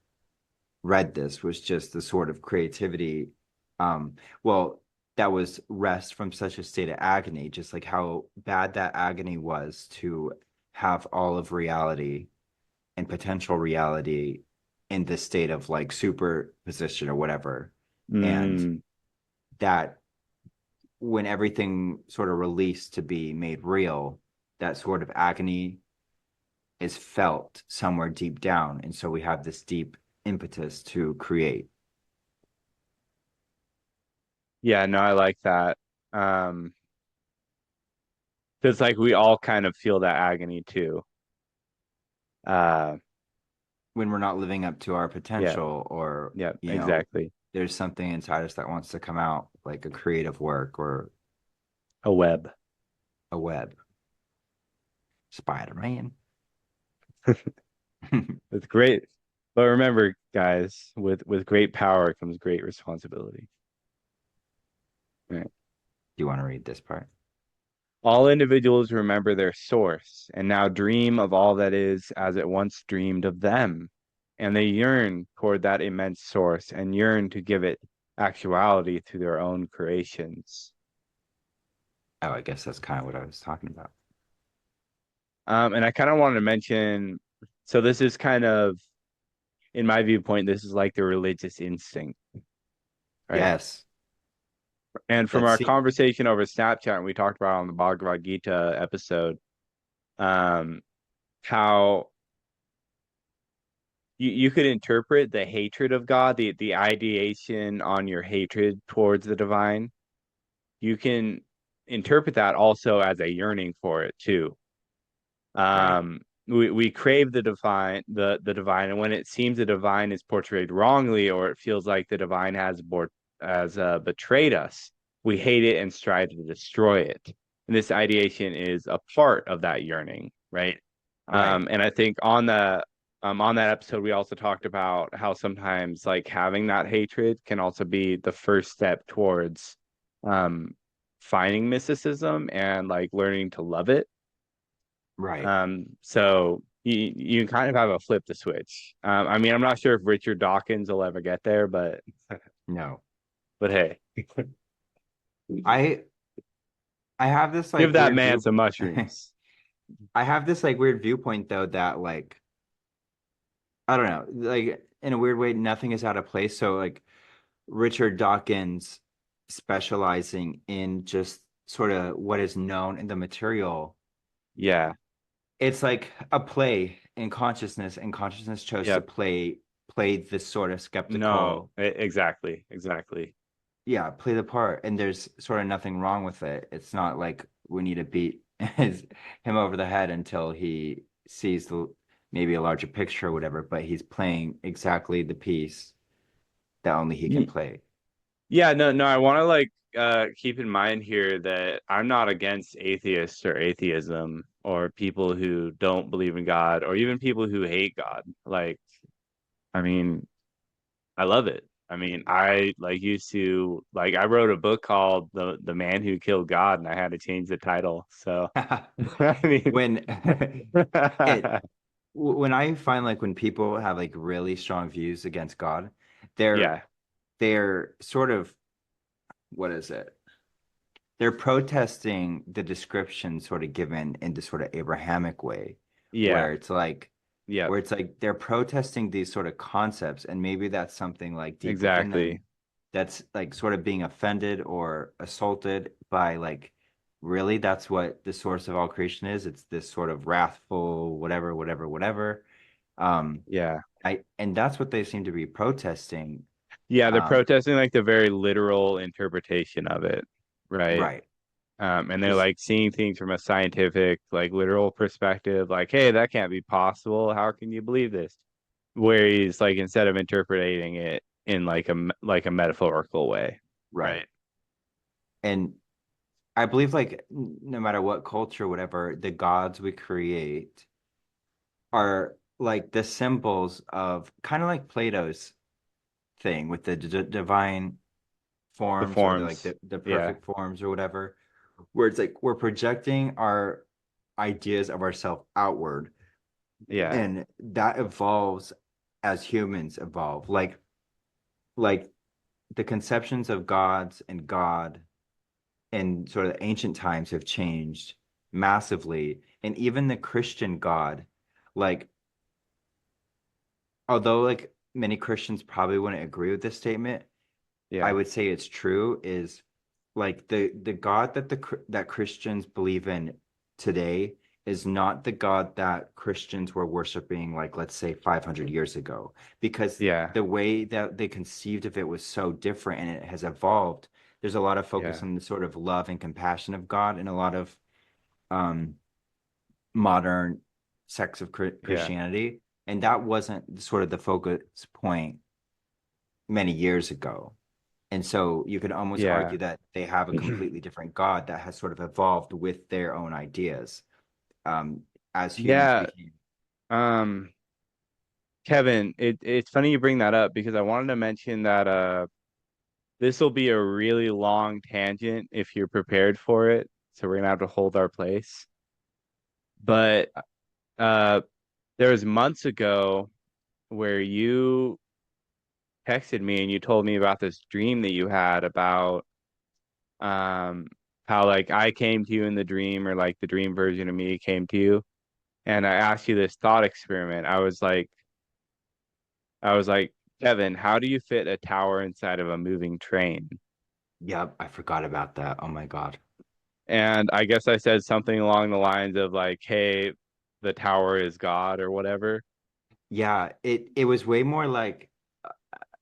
read this, was just the sort of creativity. um well, that was rest from such a state of agony, just like how bad that agony was to have all of reality and potential reality in this state of like superposition or whatever. And Mm, that when everything sort of released to be made real, that sort of agony is felt somewhere deep down, and so we have this deep impetus to create. yeah, no, I like that. Um, because like we all kind of feel that agony too. Uh, When we're not living up to our yeah, potential, or yeah, you know, exactly. there's something inside us that wants to come out, like a creative work or A web. a web. Spider-Man. With great, but remember, guys, with great power comes great responsibility. Right. You want to read this part? All individuals remember their source and now dream of all that is as it once dreamed of them. And they yearn toward that immense source and yearn to give it actuality through their own creations. Oh, I guess that's kind of what I was talking about. And I kind of wanted to mention, so this is kind of, in my viewpoint, this is like the religious instinct, right? Yes, And from that our see. conversation over Snapchat, and we talked about on the Bhagavad Gita episode, um, how you could interpret the hatred of God, the ideation on your hatred towards the divine. You can interpret that also as a yearning for it too. Right, We crave the divine, and when it seems the divine is portrayed wrongly, or it feels like the divine has betrayed us, we hate it and strive to destroy it. And this ideation is a part of that yearning, right? right, And I think on that episode, we also talked about how sometimes like having that hatred can also be the first step towards um finding mysticism and like learning to love it. right. So you kind of have a flip the switch. I mean, I'm not sure if Richard Dawkins will ever get there, No, but hey, I I have this give like that weird man view. some mushrooms. I have this like weird viewpoint though, that like I don't know, like in a weird way, nothing is out of place. So like Richard Dawkins specializing in just sort of what is known in the material, Yeah. it's like a play in consciousness, and consciousness chose to Yep. play play this sort of skeptical, No, exactly. yeah, play the part, and there's sort of nothing wrong with it. It's not like we need to beat him over the head until he sees the maybe a larger picture or whatever, but he's playing exactly the piece that only he can Ye- play. Yeah, no, I want to like keep in mind here that I'm not against atheists or atheism or people who don't believe in God or even people who hate God. Like, I mean, I love it. I mean, I like used to like I wrote a book called The Man Who Killed God and I had to change the title. So, I mean, When it when I find like when people have like really strong views against God, they're yeah, they're sort of what is it? They're protesting the description sort of given in the sort of Abrahamic way, yeah, where it's like yep, they're protesting these sort of concepts, and maybe that's something like deep within them exactly. that's like sort of being offended or assaulted by like really that's what the source of all creation is. It's this sort of wrathful whatever. Um, Yeah. I and that's what they seem to be protesting. Yeah, they're Um, protesting like the very literal interpretation of it, right? right. And they're This like seeing things from a scientific, like literal perspective, like, hey, that can't be possible. How can you believe this? Whereas, like, instead of interpreting it in like a metaphorical way, right. right? And I believe like no matter what culture, whatever, the gods we create are like the symbols of kind of like Plato's thing with the divine The forms or forms, the yeah, perfect forms or whatever, where it's like we're projecting our ideas of ourselves outward, yeah, and that evolves as humans evolve. Like the conceptions of gods and God in sort of ancient times have changed massively. And even the Christian God, like, although like many Christians probably wouldn't agree with this statement, I yeah, would say it's true, is like the God that that Christians believe in today is not the God that Christians were worshiping like let's say 500 years ago, because yeah, the way that they conceived of it was so different and it has evolved. There's a lot of focus yeah, on the sort of love and compassion of God and a lot of um modern sects of yeah, Christianity, and that wasn't sort of the focus point many years ago. And so you could almost yeah, argue that they have a completely different God that has sort of evolved with their own ideas um, as humans yeah. became. Um, Kevin, it's funny you bring that up because I wanted to mention that this will be a really long tangent if you're prepared for it. So we're gonna have to hold our place. But uh there was months ago where you texted me and you told me about this dream that you had about um how like I came to you in the dream or like the dream version of me came to you and I asked you this thought experiment. I was like, Kevin, how do you fit a tower inside of a moving train? Yep, I forgot about that. Oh my God. And I guess I said something along the lines of like, hey, the tower is God or whatever. Yeah, it was way more like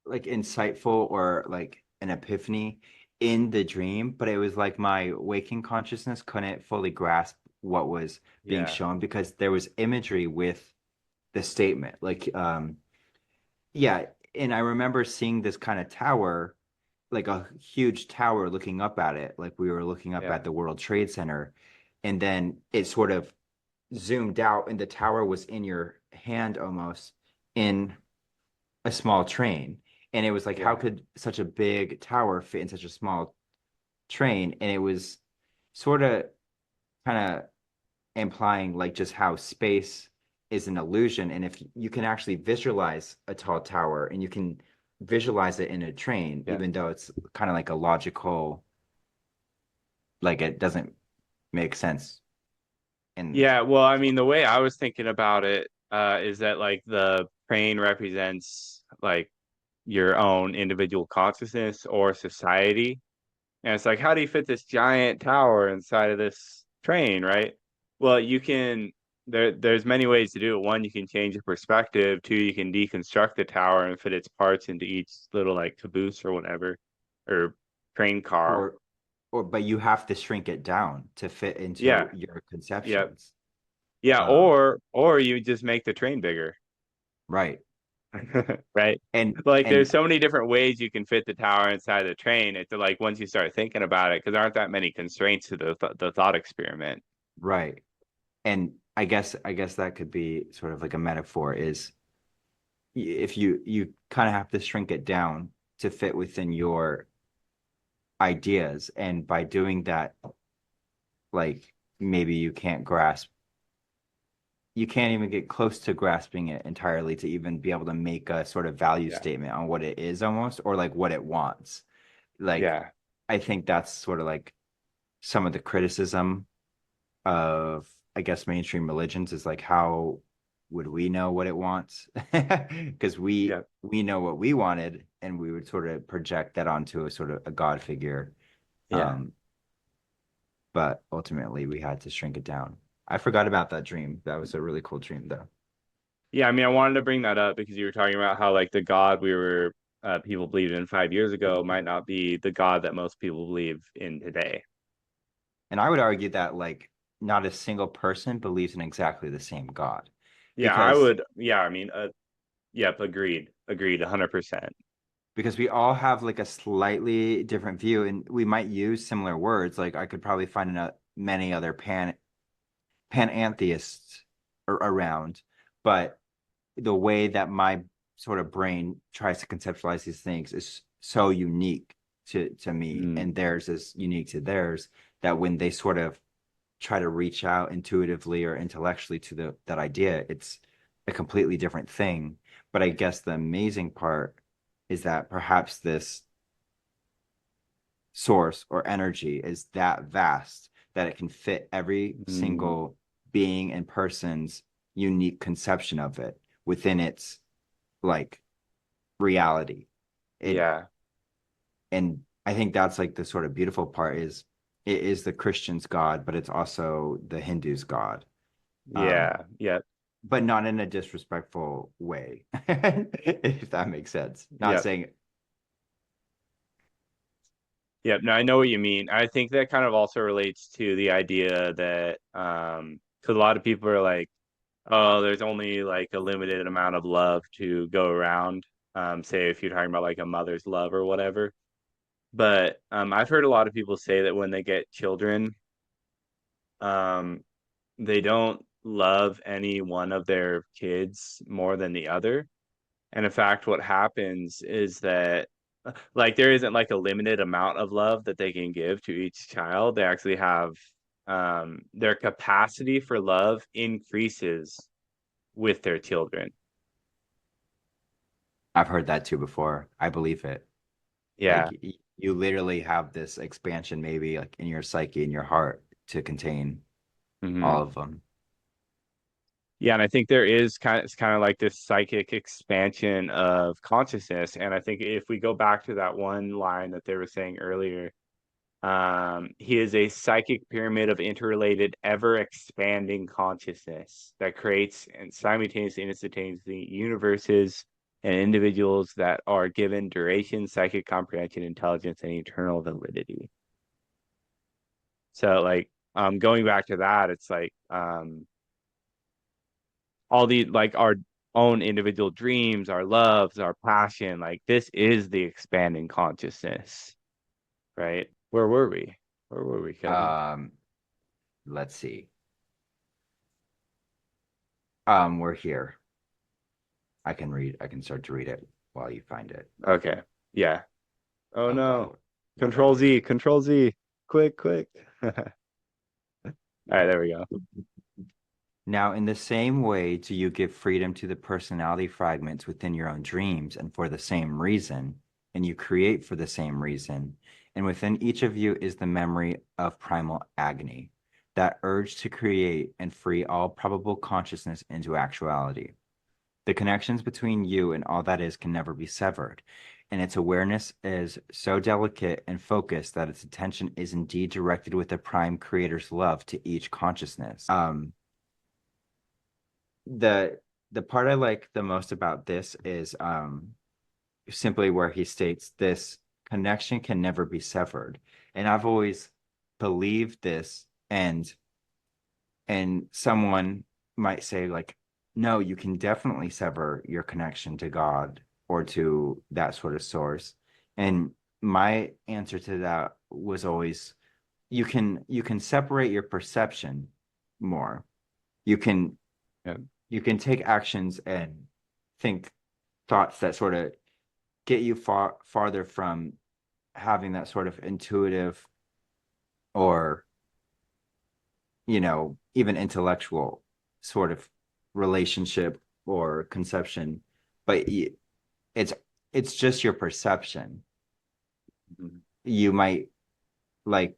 insightful or like an epiphany in the dream, but it was like my waking consciousness couldn't fully grasp what was being Yeah. shown because there was imagery with the statement. Yeah, and I remember seeing this kind of tower, like a huge tower looking up at it, like we were looking up at Yeah. the World Trade Center. And then it sort of zoomed out, and the tower was in your hand almost in a small train. And it was like, how Yeah. could such a big tower fit in such a small train? And it was sort of kind of implying like just how space is an illusion. And if you can actually visualize a tall tower and you can visualize it in a train, Yeah. even though it's kind of like a logical, like it doesn't make sense. And Yeah. Well, I mean, the way I was thinking about it is that like the train represents like your own individual consciousness or society. And it's like, how do you fit this giant tower inside of this train, right? Well, you can. there's many ways to do it. One, you can change your perspective. Two, you can deconstruct the tower and fit its parts into each little like caboose or whatever, or train car. Or but you have to shrink it down to fit into Yeah, your yeah, conceptions. yeah. Um, Or you just make the train bigger, right. right? And Like and there's so many different ways you can fit the tower inside the train. It's like once you start thinking about it, because there aren't that many constraints to the thought experiment. right. And I guess that could be sort of like a metaphor is if you kind of have to shrink it down to fit within your ideas, and by doing that, like maybe you can't even get close to grasping it entirely to even be able to make a sort of value Yeah, statement on what it is almost, or like what it wants. Like yeah, I think that's sort of like some of the criticism of, I guess, mainstream religions is like, how would we know what it wants? Because we yeah, we know what we wanted, and we would sort of project that onto a sort of a God figure. yeah. Um, but ultimately we had to shrink it down. I forgot about that dream. That was a really cool dream though. Yeah, I mean, I wanted to bring that up because you were talking about how like the God we were people believed in 5 years ago might not be the God that most people believe in today. And I would argue that like not a single person believes in exactly the same God, Yeah, I because would. Yeah, I mean, yep, agreed, 100%. we all have like a slightly different view, and we might use similar words. Like I could probably find many other panentheists around, but the way that my sort of brain tries to conceptualize these things is so unique to me, Mm, and theirs is unique to theirs, that when they sort of try to reach out intuitively or intellectually to that idea, it's a completely different thing. But I guess the amazing part is that perhaps this source or energy is that vast that it can fit every mm, single being and person's unique conception of it within its like reality. It yeah, and I think that's like the sort of beautiful part is it is the Christian's God, but it's also the Hindu's God. Um, yeah, yep, but not in a disrespectful way, if that makes sense. Not yep, saying, yep. No, I know what you mean. I think that kind of also relates to the idea that, because a lot of people are like, oh, there's only like a limited amount of love to go around. Say if you're talking about like a mother's love or whatever. But I've heard a lot of people say that when they get children, um, they don't love any one of their kids more than the other. And in fact, what happens is that like there isn't like a limited amount of love that they can give to each child. They actually have their capacity for love increases with their children. I've heard that too before. I believe it. Like Yeah. you literally have this expansion, maybe like in your psyche, in your heart, to contain Hmm. all of them. Yeah, and I think there is kind of like this psychic expansion of consciousness. And I think if we go back to that one line that they were saying earlier, he is a psychic pyramid of interrelated, ever expanding consciousness that creates and simultaneously and instantaneously universes and individuals that are given duration, psychic comprehension, intelligence, and eternal validity. So like going back to that, it's like all the like our own individual dreams, our loves, our passion, like this is the expanding consciousness, right? Where were we? Where were we, Kevin? Um, let's see. We're here. I can start to read it while you find it. Okay. Yeah. Oh Oh God, no. what did I do? Control Z. Quick, quick. All right, there we go. Now, in the same way, do you give freedom to the personality fragments within your own dreams and for the same reason, and you create for the same reason, and within each of you is the memory of primal agony, that urge to create and free all probable consciousness into actuality. The connections between you and all that is can never be severed, and its awareness is so delicate and focused that its attention is indeed directed with the prime creator's love to each consciousness. the the part I like the most about this is simply where he states this connection can never be severed. And I've always believed this, and someone might say like, no, you can definitely sever your connection to God or to that sort of source. And my answer to that was always you can separate your perception more. You can Yeah. you can take actions and think thoughts that sort of get you farther from having that sort of intuitive or even intellectual sort of relationship or conception, but it's it's just your perception. Mhm. You might, like,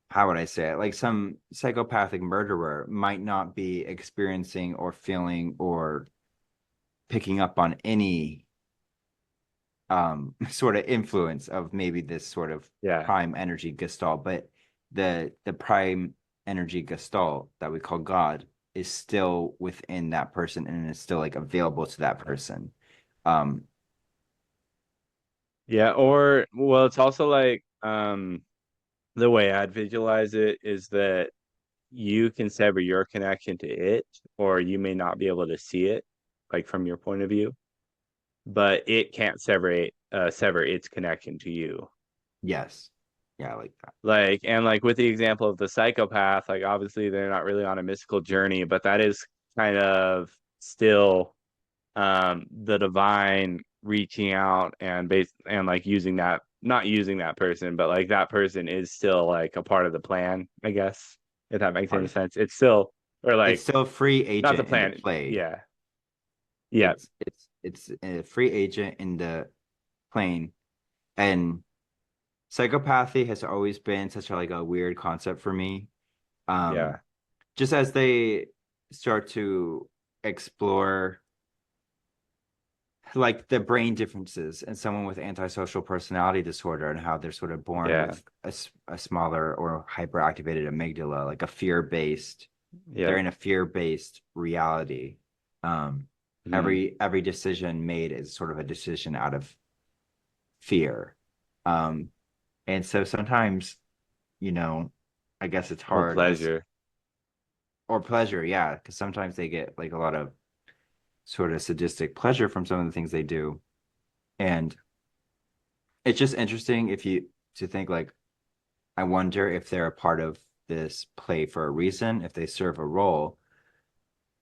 how would I say it? Like some psychopathic murderer might not be experiencing or feeling or picking up on any sort of influence of maybe this sort of Yeah. prime energy gestalt, but the prime energy gestalt that we call God is still within that person and is still like available to that person. um Yeah. Or, well, it's also like, the way I'd visualize it is that you can sever your connection to it, or you may not be able to see it, like from your point of view, but it can't sever its connection to you. yes, yeah, I like that. Like, and like with the example of the psychopath, like obviously they're not really on a mystical journey, but that is kind of still the divine reaching out and like using that, not using that person, but like that person is still like a part of the plan, I guess, if that makes Part any of sense. It's still, or it's like, still a free not the agent in the plan. play. Yeah. Yeah. It's a free agent in the plane. And psychopathy has always been such a like a weird concept for me. um Yeah. just as they start to explore like the brain differences in someone with antisocial personality disorder and how they're sort of born Yeah. with a smaller or hyperactivated amygdala, like a fear-based, they're Yep. in a fear-based reality. um Mhm. every decision made is sort of a decision out of fear. um and so sometimes, you know I guess it's Or hard as pleasure. or pleasure, yeah, because sometimes they get like a lot of sort of sadistic pleasure from some of the things they do. And it's just interesting if you to think like, I wonder if they're a part of this play for a reason, if they serve a role.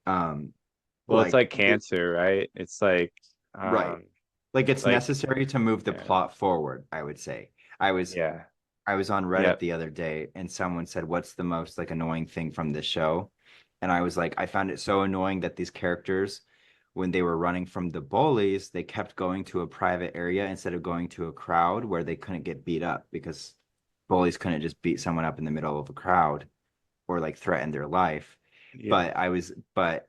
Um, Well, it's like like cancer, right? It's like, right. um, Like it's like, necessary to move the yeah. plot forward, I would say. I was Yeah. I was on Reddit Yep. the other day and someone said, "What's the most like annoying thing from this show?" And I was like, I found it so annoying that these characters, when they were running from the bullies, they kept going to a private area instead of going to a crowd where they couldn't get beat up because bullies couldn't just beat someone up in the middle of a crowd or like threaten their life. Yep. But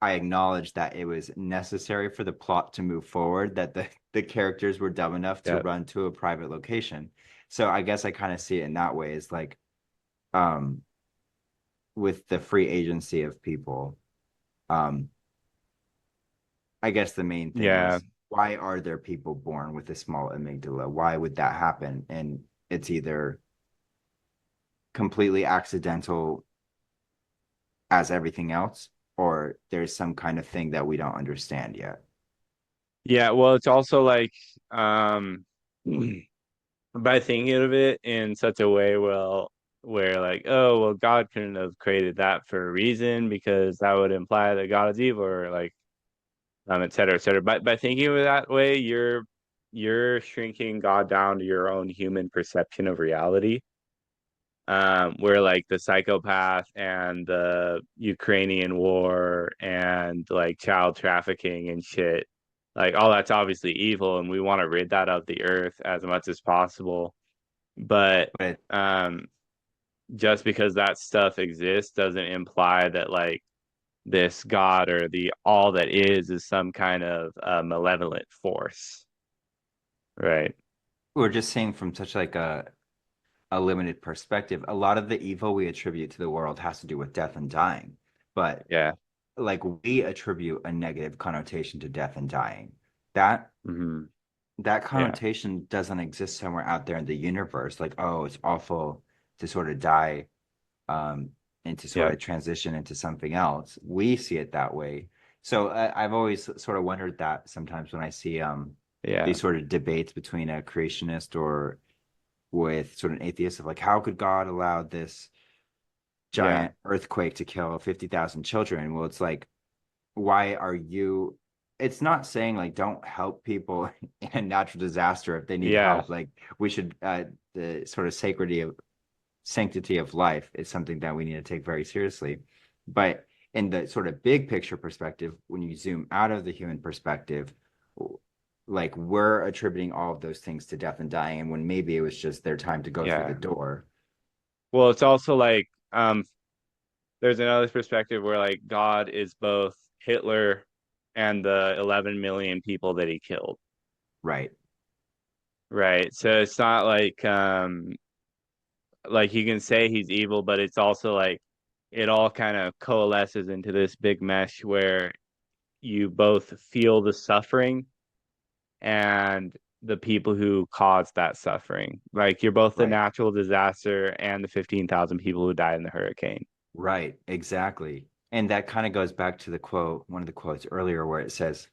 I acknowledged that it was necessary for the plot to move forward, that the characters were dumb enough to Yep. run to a private location. So I guess I kind of see it in that way, is like, um with the free agency of people. um I guess the main thing Yeah. is, why are there people born with a small amygdala? Why would that happen? And it's either completely accidental as everything else, or there's some kind of thing that we don't understand yet. Yeah. Well, it's also like, by thinking of it in such a way, well, where like, oh, well, God couldn't have created that for a reason because that would imply that God is evil, or like, et cetera, et cetera. By thinking of it that way, you're shrinking God down to your own human perception of reality. Where like the psychopath and the Ukrainian war and like child trafficking and shit, like all that's obviously evil, and we want to rid that of the earth as much as possible. But But um, just because that stuff exists doesn't imply that like this God or the all that is some kind of malevolent force, right? we're just saying from such like a limited perspective, a lot of the evil we attribute to the world has to do with death and dying. But Yeah, like we attribute a negative connotation to death and dying. That Hmm. that Yeah. connotation doesn't exist somewhere out there in the universe. Like, oh, it's awful to sort of die, um, and to sort Yeah. of transition into something else. We see it that way. So I've always sort of wondered that sometimes when I see Yeah. these sort of debates between a creationist or with sort of an atheist of like, how could God allow this Yeah. giant earthquake to kill 50,000 children? Well, it's like, why are you? It's not saying like don't help people in a natural disaster if they need Yeah. help. Like we should, the sort of sanctity of life is something that we need to take very seriously. But in the sort of big picture perspective, when you zoom out of the human perspective, like we're attributing all of those things to death and dying, and when maybe it was just their time to go through the Yeah. door. Well, it's also like there's another perspective where like God is both Hitler and the 11 million people that he killed. Right, Right. So it's not like you can say he's evil, but it's also like it all kind of coalesces into this big mesh where you both feel the suffering and the people who caused that suffering. Like you're both the right. natural disaster and the 15,000 people who died in the hurricane. Right, exactly. And that kind of goes back to the quote, one of the quotes earlier, where it says,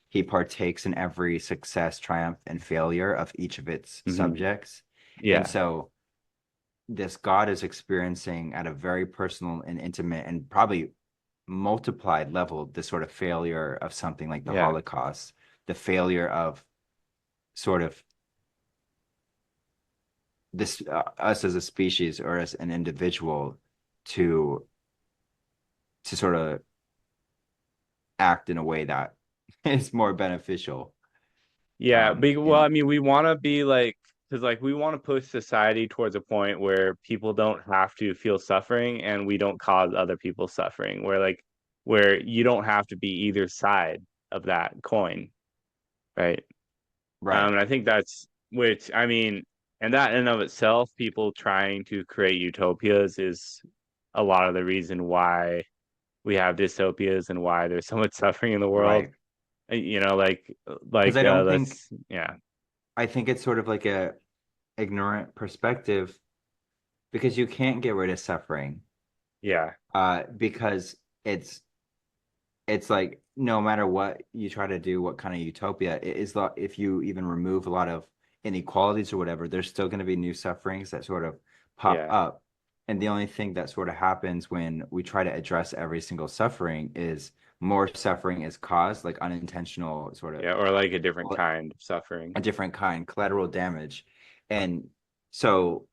he partakes in every success, triumph, and failure of each of its Hmm. subjects. And Yeah. so this God is experiencing at a very personal and intimate and probably multiplied level the sort of failure of something like the Yeah. Holocaust, the failure of sort of this us as a species or as an individual to sort of act in a way that is more beneficial. Yeah, well, And I mean, we want to be like, because like we want to push society towards a point where people don't have to feel suffering and we don't cause other people suffering, where you don't have to be either side of that coin, right? right, And I think that's which I mean, and that in and of itself, people trying to create utopias is a lot of the reason why we have dystopias and why there's so much suffering in the world. right. You know, Because I don't think let's yeah, I think it's sort of like a ignorant perspective because you can't get rid of suffering. yeah, Because it's it's like no matter what you try to do, what kind of utopia it is, if you even remove a lot of inequalities or whatever, there's still going to be new sufferings that sort of pop yeah. up. And the only thing that sort of happens when we try to address every single suffering is more suffering is caused, like unintentional sort of Yeah, or like a different well, kind of suffering. a different kind, collateral damage. And so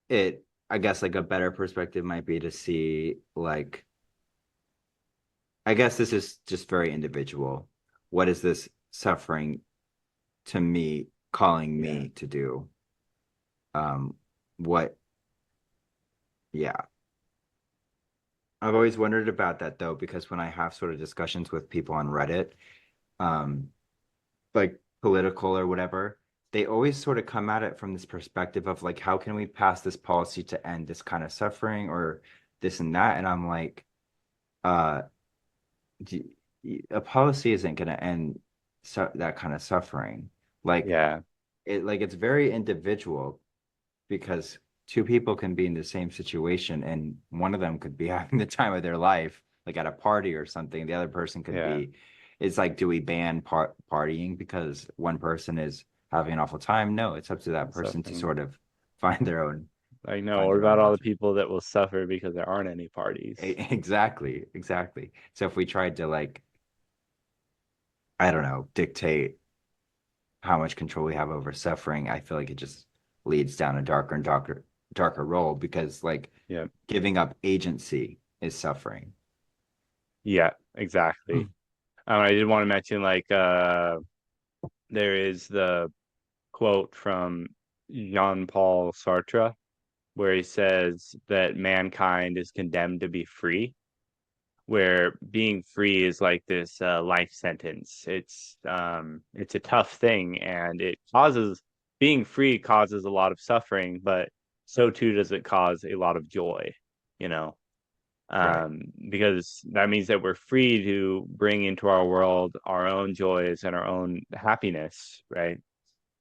it, I guess, like a better perspective might be to see like I guess this is just very individual. What is this suffering to me, calling Yeah. me to do? Um, what, yeah. I've always wondered about that though, because when I have sort of discussions with people on Reddit, um, like political or whatever, they always sort of come at it from this perspective of like, how can we pass this policy to end this kind of suffering or this and that? And I'm like, uh, a policy isn't going to end that kind of suffering. Like Yeah. like it's very individual because two people can be in the same situation and one of them could be having the time of their life, like at a party or something. The other person could Yeah. be. It's like, do we ban partying because one person is having an awful time? No, it's up to that person to Suffering. sort of find their own Like, no, find what their own about all the logic. people that will suffer because there aren't any parties? Exactly, exactly. So if we tried to like, I don't know, dictate how much control we have over suffering, I feel like it just leads down a darker and darker role because like Yeah. giving up agency is suffering. Yeah, Hmm. exactly. I did want to mention there is the quote from Jean-Paul Sartre where he says that mankind is condemned to be free, where being free is like this life sentence. It's a tough thing, and it causes being free causes a lot of suffering, but so too does it cause a lot of joy, you know. Right. Because that means that we're free to bring into our world our own joys and our own happiness, right?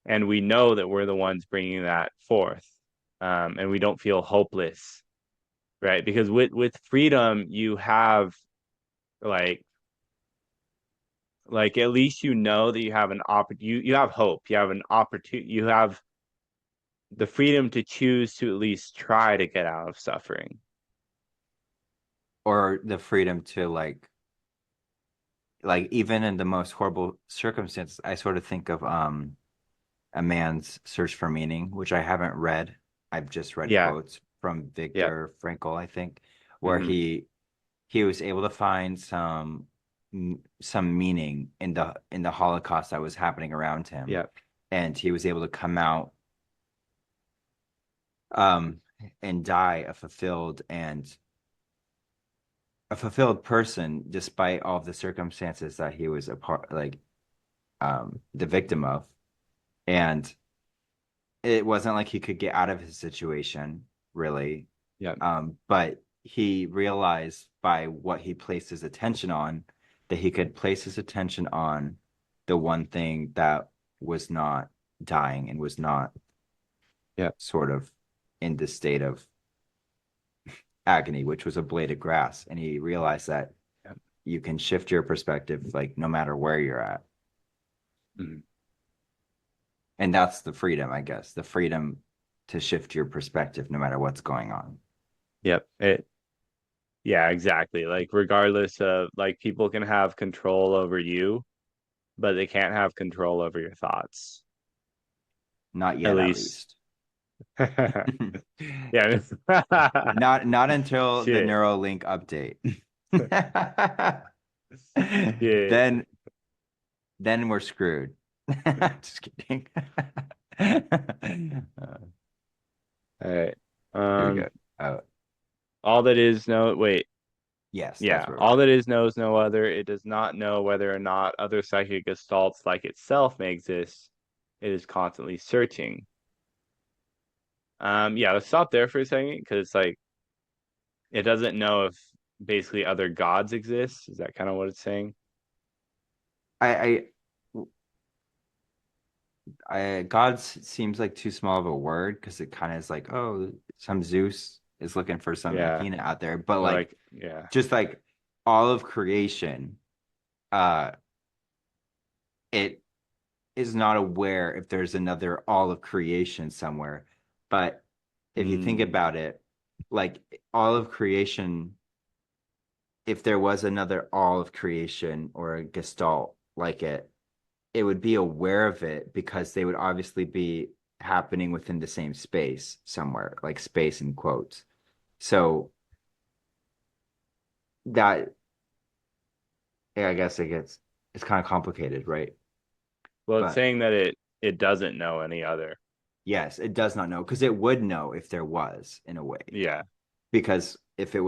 And we know that we're the ones bringing that forth, and we don't feel hopeless, right? Because with freedom, you have like at least you know that you have you have hope, you have an opportunity, you have the freedom to choose to at least try to get out of suffering. Or the freedom to like even in the most horrible circumstances, I sort of think of A Man's Search for Meaning, which I haven't read. I've just read Yeah, quotes from yeah, Viktor Frankl, I think, where hmm, he was able to find some meaning in the Holocaust that was happening around him, yeah, and he was able to come out um and die a fulfilled person despite all of the circumstances that he was a part the victim of. And it wasn't like he could get out of his situation, really. yeah, But he realized by what he placed his attention on that he could place his attention on the one thing that was not dying and was not yeah, sort of in the state of agony, which was a blade of grass. And he realized that yeah. you can shift your perspective like no matter where you're at. Mhm. And that's the freedom, I guess, the freedom to shift your perspective no matter what's going on. Yep. Yeah, exactly. Like regardless of like people can have control over you, but they can't have control over your thoughts. Not At yet, at least. least. Yeah. Not until the Shit. Neuralink update. Yeah. Then then we're screwed. Just kidding. All right. Here we go. Oh, All that is no wait. yes, Yeah. that's where we're All at. that is knows no other. It does not know whether or not other psychic gestalts like itself may exist. It is constantly searching. Yeah, let's stop there for a second because like it doesn't know if basically other gods exist. Is that kind of what it's saying? I God seems like too small of a word because it kind of is like, oh, some Zeus is looking for some Yeah. Athena out there, but Or like like, yeah. just like all of creation, uh, it is not aware if there's another all of creation somewhere. But if you think Mm, about it, like all of creation, if there was another all of creation or a gestalt like it would be aware of it because they would obviously be happening within the same space somewhere, like space in quotes. So that, yeah, I guess it's kind of complicated, right? well, it's But saying that it doesn't know any other. yes, it does not know because it would know if there was in a way. Yeah. Because if there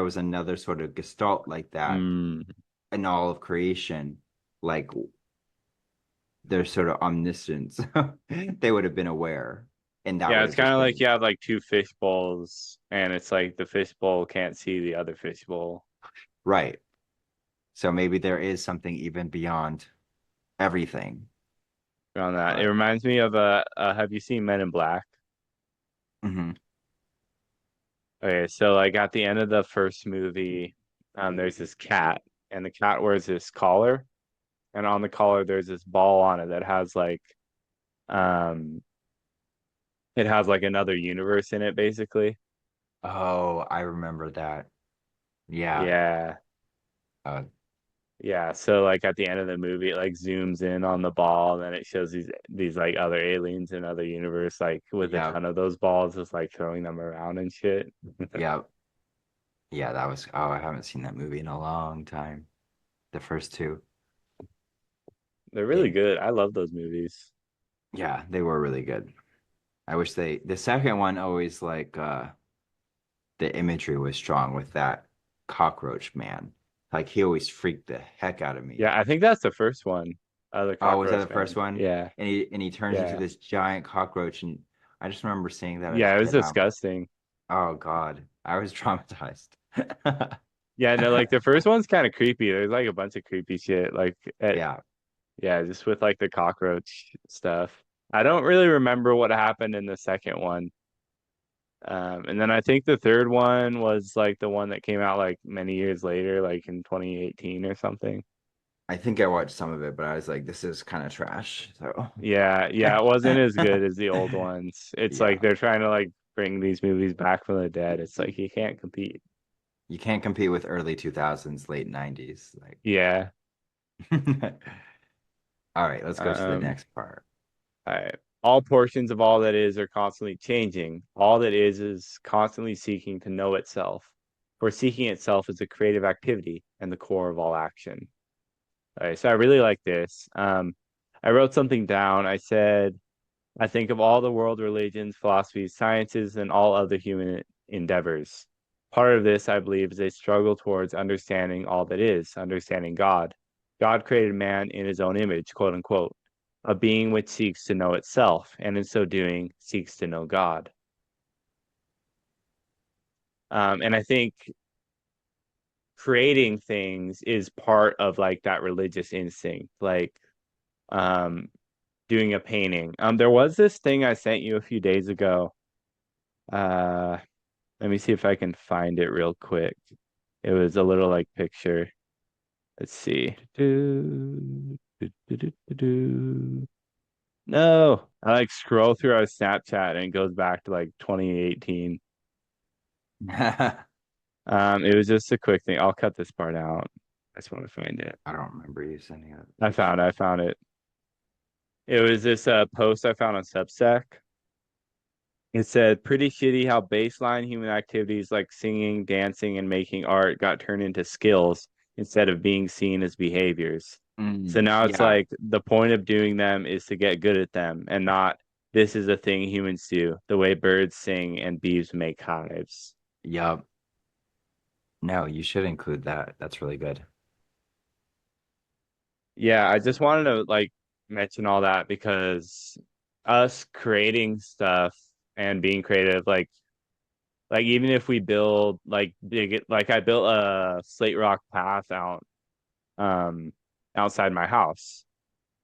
was another sort of gestalt like that Mm. in all of creation, like their sort of omniscience, they would have been aware, and that Yeah, would it's have kind just of like been you have like two fish bowls, and it's like the fish bowl can't see the other fish bowl right. So maybe there is something even beyond everything. around that. It But reminds me of have you seen Men in Black? mhm. Okay, so like at the end of the first movie, there's this cat, and the cat wears this collar, and on the collar there's this ball on it that has like um it has like another universe in it basically. Oh, I remember that. Yeah. Yeah. Uh, Yeah, so like at the end of the movie, it like zooms in on the ball, and then it shows these like other aliens in other universe, like with a yeah. ton of those balls, just like throwing them around and shit. Yeah. Yeah, that was, oh, I haven't seen that movie in a long time. The first two. They're really It, good. I love those movies. yeah, they were really good. I wish the second one always the imagery was strong with that cockroach man. Like he always freaked the heck out of me. Yeah, I think that's the first one. The Oh, was that the Cockroach first Man. one? Yeah, And he turns into yeah, this giant cockroach, and I just remember seeing that as a yeah. It was kid. disgusting. Oh God, I was traumatized. Yeah, no, like the first one's kind of creepy. There's like a bunch of creepy shit. Yeah, Yeah, just with like the cockroach stuff. I don't really remember what happened in the second one. And then I think the third one was like the one that came out like many years later, like in 2018 or something. I think I watched some of it, but I was like, this is kind of trash. So, Yeah, it wasn't as good as the old ones. It's like yeah, they're trying to like bring these movies back from the dead. It's like you can't compete. you can't compete with early 2000s, late 90s. Like, Yeah. all right, let's go to the Um, next part. all right. All portions of all that is are constantly changing. All that is constantly seeking to know itself. For seeking itself is a creative activity and the core of all action. All right, so I really like this. I wrote something down. I said, I think of all the world religions, philosophies, sciences, and all other human endeavors. Part of this, I believe, is a struggle towards understanding all that is, understanding God. God created man in his own image, quote unquote, a being which seeks to know itself, and in so doing, seeks to know God. And I think creating things is part of like that religious instinct, like um, doing a painting. There was this thing I sent you a few days ago. Uh, Let me see if I can find it real quick. It was a little like picture. Let's see. No, I like scroll through our Snapchat and it goes back to like 2018. I It was just a quick thing. I'll cut this part out. I just want to find it. don't remember you sending a I picture. found it. It was this post I found on Substack. It said, pretty shitty how baseline human activities like singing, dancing, and making art got turned into skills instead of being seen as behaviors. So now it's Yeah, like the point of doing them is to get good at them and not this is a thing humans do, the way birds sing and bees make hives. yup. No, you should include that. That's really good. Yeah, I just wanted to like mention all that because us creating stuff and being creative, like even if we build like big like I built a slate rock path out um outside my house.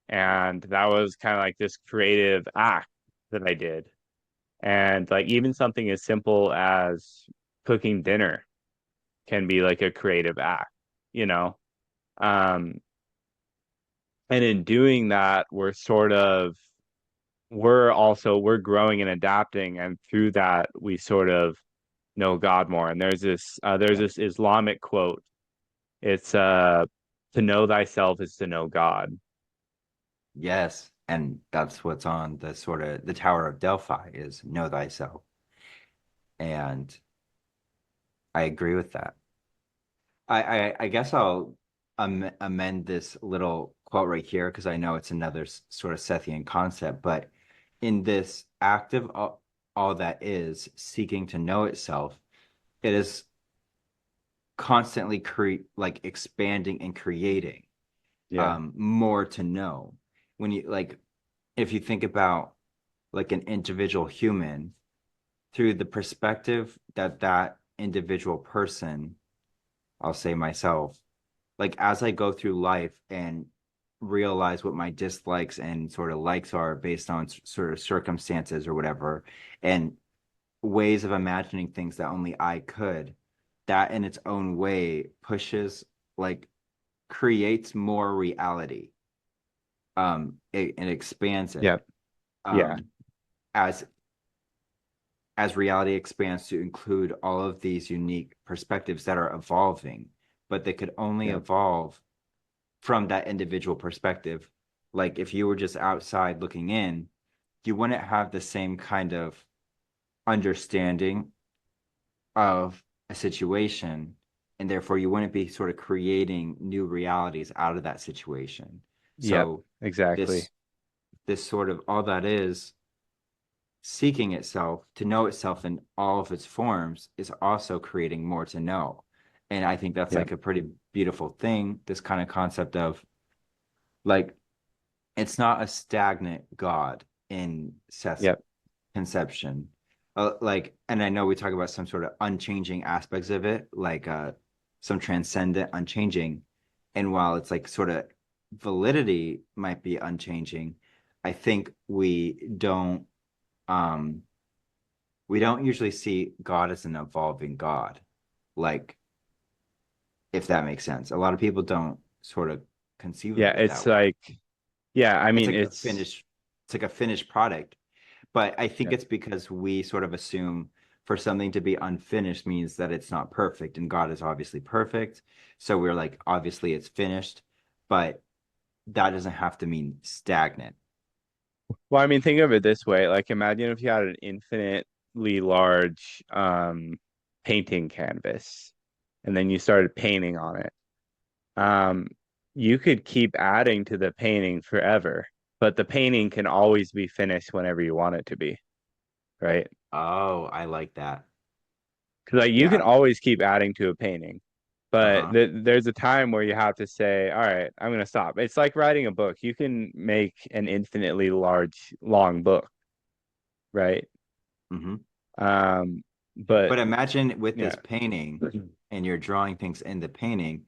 And that was kind of like this creative act that I did. And like even something as simple as cooking dinner can be like a creative act, you know? Um and in doing that we're growing and adapting and through that we sort of know God more. And there's Yep. this Islamic quote. It's to know thyself is to know God. Yes, and that's what's on the sort of the Tower of Delphi is know thyself. And I agree with that. I guess I'll amend this little quote right here because I know it's another sort of Sethian concept, but in this active all that is seeking to know itself, it is constantly like expanding and creating Yeah. more to know. When you like if you think about like an individual human through the perspective that that individual person, I'll say myself, like as I go through life and realize what my dislikes and sort of likes are based on sort of circumstances or whatever, and ways of imagining things that only I could, that in its own way pushes, like, creates more reality. It expands it. Yeah. Yeah. Um, as reality expands to include all of these unique perspectives that are evolving, but they could only Yeah. evolve from that individual perspective. Like if you were just outside looking in, you wouldn't have the same kind of understanding of a situation, and therefore you wouldn't be sort of creating new realities out of that situation. Yep. So Exactly. this sort of all that is seeking itself to know itself in all of its forms is also creating more to know. And I think that's Yep. like a pretty beautiful thing, this kind of concept of like it's not a stagnant God in Seth's Yep. conception. like, and I know we talk about some sort of unchanging aspects of it, like some transcendent unchanging. And while it's like sort of validity might be unchanging, I think um we don't usually see God as an evolving God. Like, if that makes sense. A lot of people don't sort of conceive Yeah, of it it's that way. like, yeah, I It's mean, like it's like a finished product. But I think yeah. it's because we sort of assume for something to be unfinished means that it's not perfect, and God is obviously perfect. So we're like, obviously it's finished, but that doesn't have to mean stagnant. Well, I mean, think of it this way. Like, imagine if you had an infinitely large painting canvas, and then you started painting on it. Um, you could keep adding to the painting forever, but the painting can always be finished whenever you want it to be, right? Oh, I like that. Because like you can Yeah. always keep adding to a painting, but Uh-huh. there's a time where you have to say, all right, I'm gonna stop. It's like writing a book. You can make an infinitely long book, right? Hmm. Um, but But imagine with yeah. this painting and you're drawing things in the painting,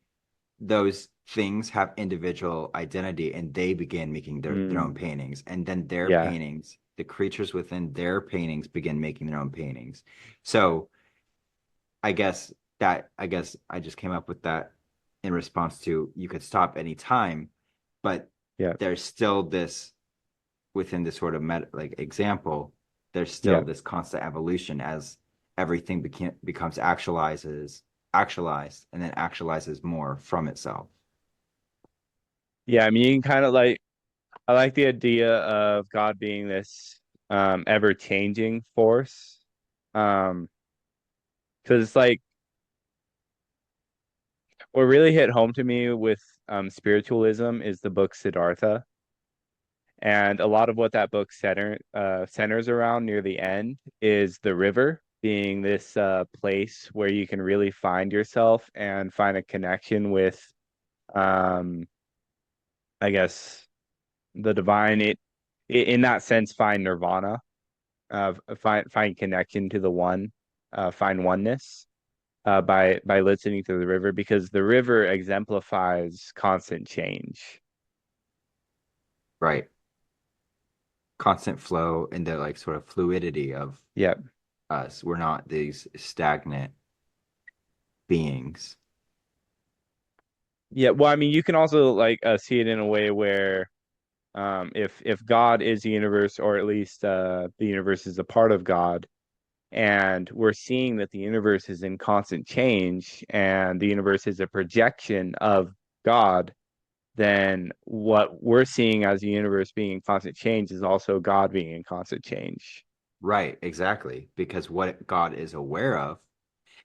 those things have individual identity and they begin making their own Mm, paintings. And then their yeah, paintings, the creatures within their paintings begin making their own paintings. So I guess I just came up with that in response to you could stop any time, but yeah, there's still this within this sort of like example, there's still yeah. this constant evolution as everything becomes actualized and then actualizes more from itself. Yeah, I mean, you can kind of like, I like the idea of God being this ever-changing force. Um, because it's like what really hit home to me with spiritualism is the book Siddhartha. And a lot of what that book centers around near the end is the river being this place where you can really find yourself and find a connection with, um, I guess, the divine. In that sense, find nirvana, find connection to the one, find oneness by listening to the river because the river exemplifies constant change. Right. Constant flow and the like sort of fluidity of Yep. us. We're not these stagnant beings. Yeah. Well, I mean, you can also like see it in a way where if God is the universe, or at least the universe is a part of God, and we're seeing that the universe is in constant change, and the universe is a projection of God, then what we're seeing as the universe being in constant change is also God being in constant change. Right, exactly. Because what God is aware of,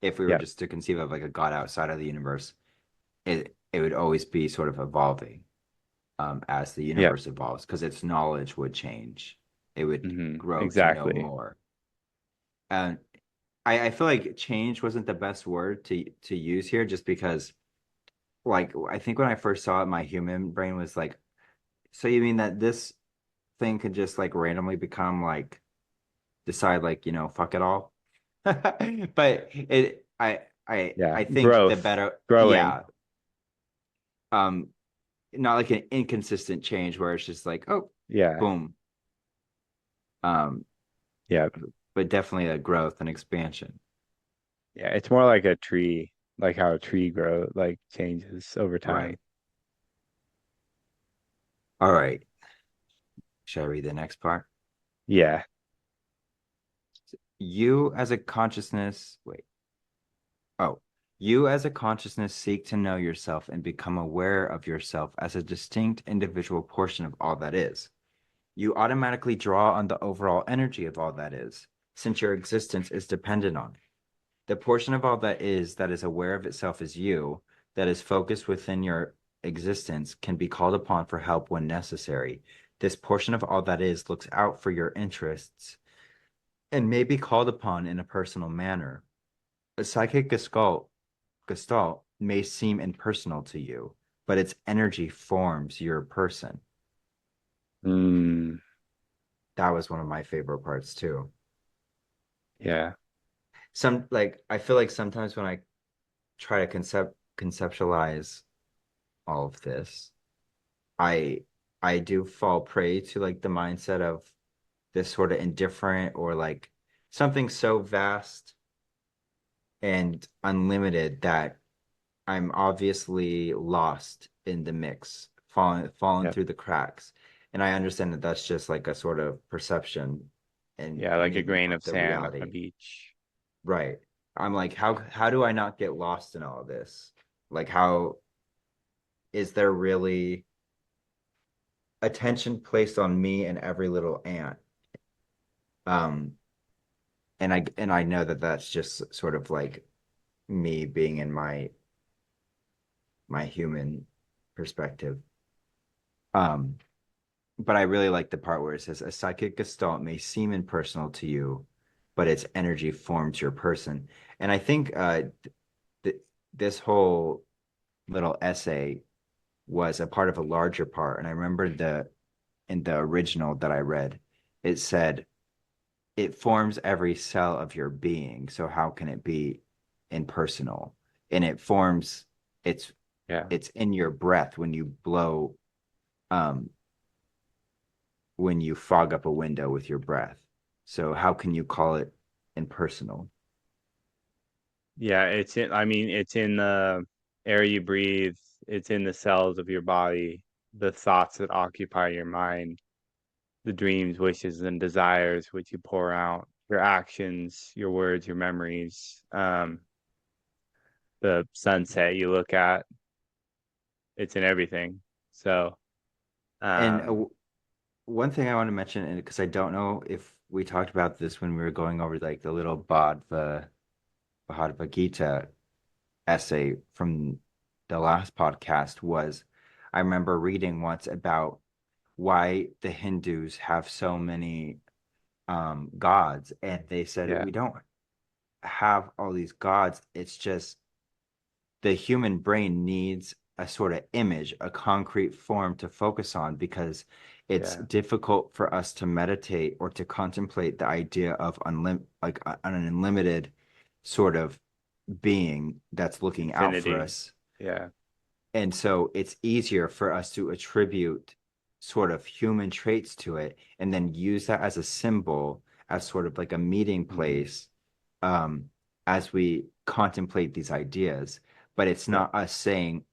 if we were Yep. just to conceive of like a God outside of the universe, it would always be sort of evolving as the Yep. universe evolves, because its knowledge would change. It would grow to know Exactly. more. And I feel like change wasn't the best word to use here, just because like I think when I first saw it, my human brain was like, so you mean that this thing could just like randomly become like decide like, fuck it all? But Yeah. I think the Growth. better, Growing. yeah, um, not like an inconsistent change where it's just like, oh, Yeah. boom. Um, Yeah. but definitely a growth and expansion. Yeah. It's more like a tree, like how a tree grow like changes over time. Right. All right. Shall I read the next part? Yeah. You as a consciousness, wait. Oh, you as a consciousness seek to know yourself and become aware of yourself as a distinct individual portion of all that is. You automatically draw on the overall energy of all that is, since your existence is dependent on it. The portion of all that is aware of itself as you, that is focused within your existence, can be called upon for help when necessary. This portion of all that is looks out for your interests and may be called upon in a personal manner. A psychic gestalt may seem impersonal to you, but its energy forms your person. Mm. That was one of my favorite parts too. Yeah. Some like I feel like sometimes when I try to conceptualize all of this, I I do fall prey to like the mindset of this sort of indifferent or like something so vast and unlimited that I'm obviously lost in the mix, falling Yeah. through the cracks. And I understand that that's just like a sort of perception and Yeah, like a maybe grain of of the sand on a reality. beach. Right. I'm like, how do I not get lost in all of this? Like, how is there really attention placed on me and every little ant? Um, and I know that that's just sort of like me being in my human perspective. Um, but I really like the part where it says a psychic gestalt may seem impersonal to you, but its energy forms your person. And I think th this whole little essay was a part of a larger part. And I remember in the original that I read, it said it forms every cell of your being. So how can it be impersonal? And it forms it's Yeah. it's in your breath um when you fog up a window with your breath. So how can you call it impersonal? Yeah, I mean, it's in the air you breathe, it's in the cells of your body, the thoughts that occupy your mind, the dreams, wishes, and desires which you pour out, your actions, your words, your memories, the sunset you look at, it's in everything. So, And um, one thing I want to mention, and because I don't know if we talked about this when we were going over like the little Bhagavad Gita essay from the last podcast, was I remember reading once about why the Hindus have so many gods, and they said yeah, we don't have all these gods. It's just the human brain needs a sort of image, a concrete form to focus on because it's yeah, difficult for us to meditate or to contemplate the idea of an unlimited sort of being that's looking out for infinity. us. Yeah. And so it's easier for us to attribute sort of human traits to it and then use that as a symbol, as sort of like a meeting Hmm. place, um, as we contemplate these ideas. But it's Yeah. not us saying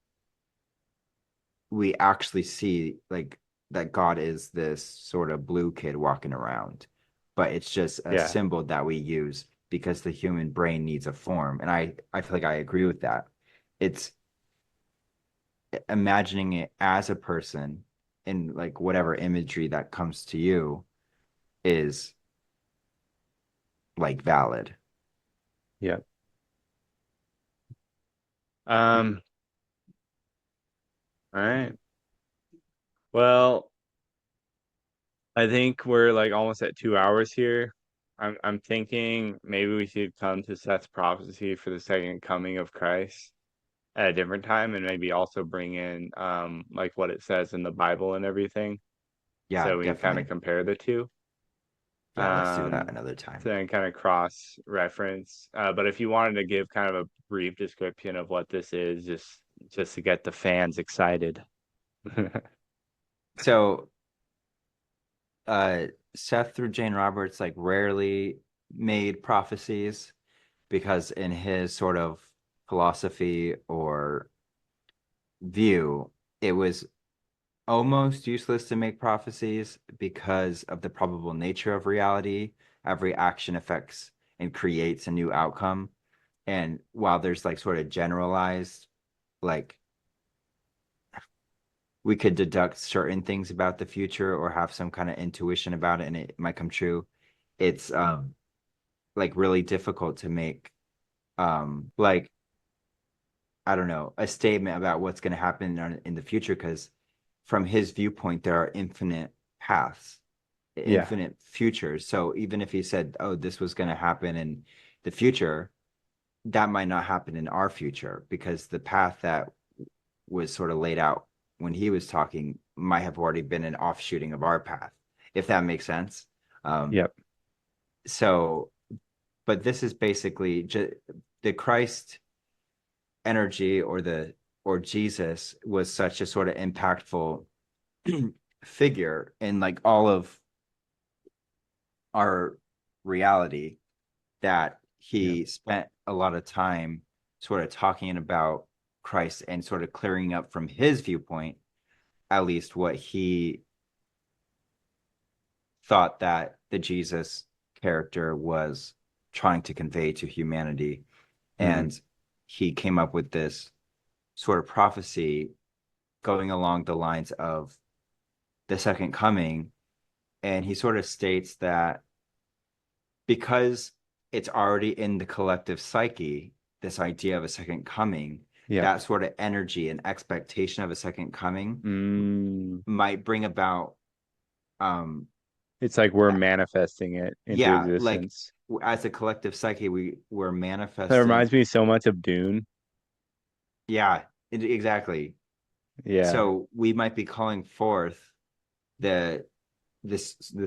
we actually see like that God is this sort of blue kid walking around, but it's just a Yeah. symbol that we use because the human brain needs a form. And I feel like I agree with that. It's imagining it as a person in like whatever imagery that comes to you is like valid. Yeah. Um, all right. Well, I think we're like almost at 2 hours here. I'm thinking maybe we should come to Seth's prophecy for the second coming of Christ at a different time and maybe also bring in like what it says in the Bible and everything. Yeah, So we can kind of definitely. compare the two. Yeah, let's do that Um another time. so then kind of cross reference. But if you wanted to give kind of a brief description of what this is, just to get the fans excited. So uh Seth through Jane Roberts like rarely made prophecies because in his sort of philosophy or view, it was almost useless to make prophecies because of the probable nature of reality. Every action affects and creates a new outcome. And while there's like sort of generalized, like we could deduct certain things about the future or have some kind of intuition about it and it might come true, it's like really difficult to make like I don't know, a statement about what's going to happen in the future because from his viewpoint, there are infinite paths, Yeah. infinite futures. So even if he said, oh, this was going to happen in the future, that might not happen in our future because the path that was sort of laid out when he was talking might have already been an offshooting of our path, if that makes sense. Um, Yep. so but this is basically just the Christ energy, or Jesus was such a sort of impactful figure in like all of our reality that Yeah. he spent a lot of time sort of talking about Christ and sort of clearing up from his viewpoint, at least what he thought that the Jesus character was trying to convey to humanity. Hmm. And he came up with this sort of prophecy going along the lines of the second coming. And he sort of states that because it's already in the collective psyche, this idea of a second coming, Yeah. that sort of energy and expectation of a second coming Mm. might bring about, um, It's like we're manifesting it into yeah, like existence. as a collective psyche, we're That manifesting. reminds me so much of Dune. Yeah, exactly. Yeah. So we might be calling forth the the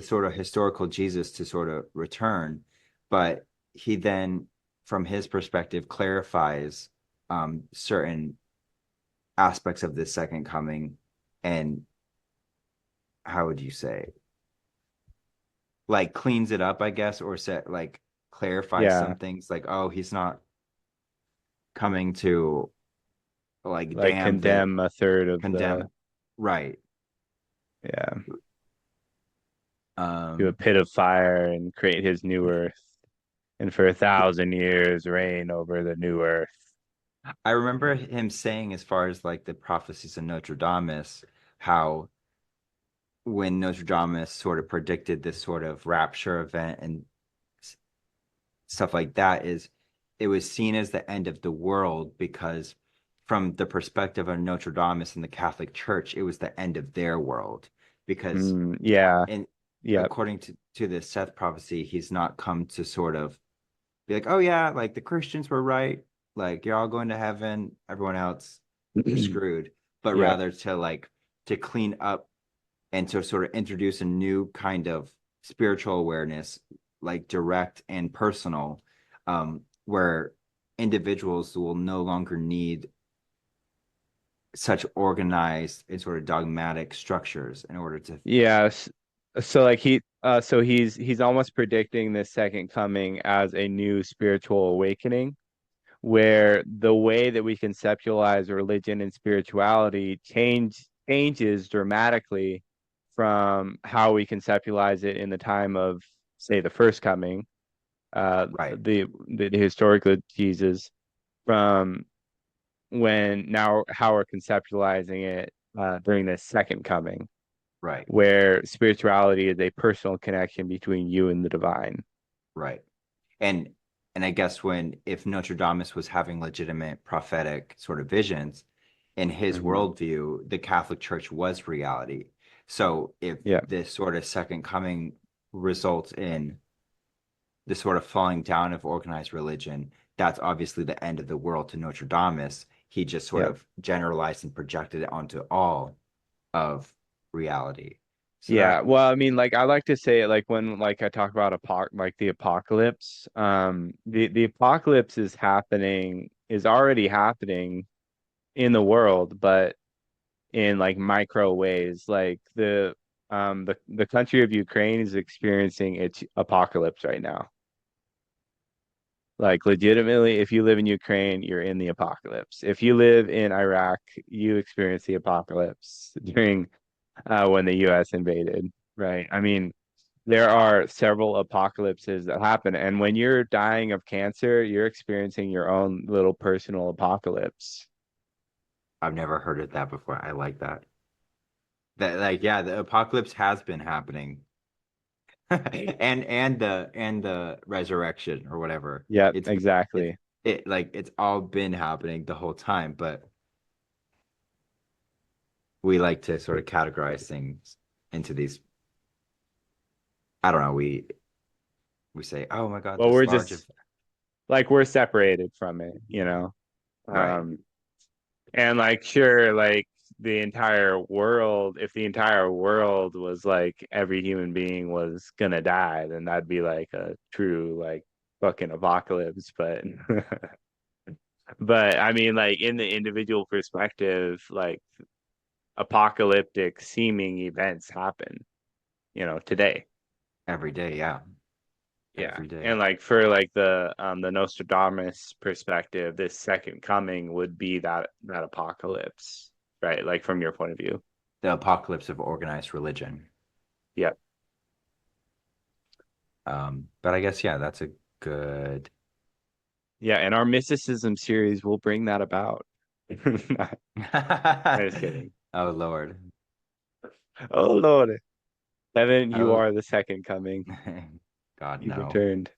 sort of historical Jesus to sort of return, but he then, from his perspective, clarifies certain aspects of this second coming, and how would you say, like cleans it up, I guess, or set like clarifies some Yeah. things, like, oh, he's not coming to like Like damn the condemn a third of the, condemn, right? yeah, to a Um, pit of fire and create his new earth. And for 1,000 years reign over the new earth. I remember him saying, as far as like the prophecies of Notre Dame, how when Notre Dame sort of predicted this sort of rapture event and stuff like that, is it was seen as the end of the world because from the perspective of Notre Dame and the Catholic Church, it was the end of their world because Mm, yeah. in Yep. according to the Seth prophecy, he's not come to sort of be like, oh yeah, like the Christians were right, like you're all going to heaven, everyone else you're screwed, but Yep. rather to like to clean up and to sort of introduce a new kind of spiritual awareness, like direct and personal, where individuals will no longer need such organized and sort of dogmatic structures in order to, Yes. So like so he's almost predicting the second coming as a new spiritual awakening, where the way that we conceptualize religion and spirituality changes dramatically from how we conceptualize it in the time of, say, the first coming, right, the historical Jesus, from when now how we're conceptualizing it during the second coming, right, where spirituality is a personal connection between you and the divine. right. And and I guess when if Notre Dame was having legitimate prophetic sort of visions, in his Hmm. worldview, the Catholic Church was reality. So if Yeah. this sort of second coming results in the sort of falling down of organized religion, that's obviously the end of the world to Notre Dame. He just sort Yeah. of generalized and projected it onto all of reality. So Yeah, that, well, I mean, like I like to say it like when like I talk about like the apocalypse, the apocalypse is already happening in the world, but in like micro ways. Like the country of Ukraine is experiencing its apocalypse right now. Like legitimately, if you live in Ukraine, you're in the apocalypse. If you live in Iraq, you experience the apocalypse during when the US invaded, right? I mean, there are several apocalypses that happen. And when you're dying of cancer, you're experiencing your own little personal apocalypse. I've never heard of that before. I like that. That, like, yeah, the apocalypse has been happening. And the resurrection or whatever. Yep, It's it's exactly. it like it's all been happening the whole time, but we like to sort of categorize things into these. I don't know. We say, oh my God, Well, this we're large just of like we're separated from it, you know? right. Um, and like sure, like the entire world, if the entire world was like every human being was gonna die, then that'd be like a true like fucking apocalypse, but but I mean, like in the individual perspective, like apocalyptic seeming events happen, today. Every day, yeah. Yeah. Every day. And like for like the Nostradamus perspective, this second coming would be that apocalypse, right? Like from your point of view. The apocalypse of organized religion. Yeah. But I guess yeah, that's a good. Yeah, and our mysticism series will bring that about. I'm just kidding. Oh Lord. Oh Lord. Evan, you Oh are the second coming. God, You've no. returned.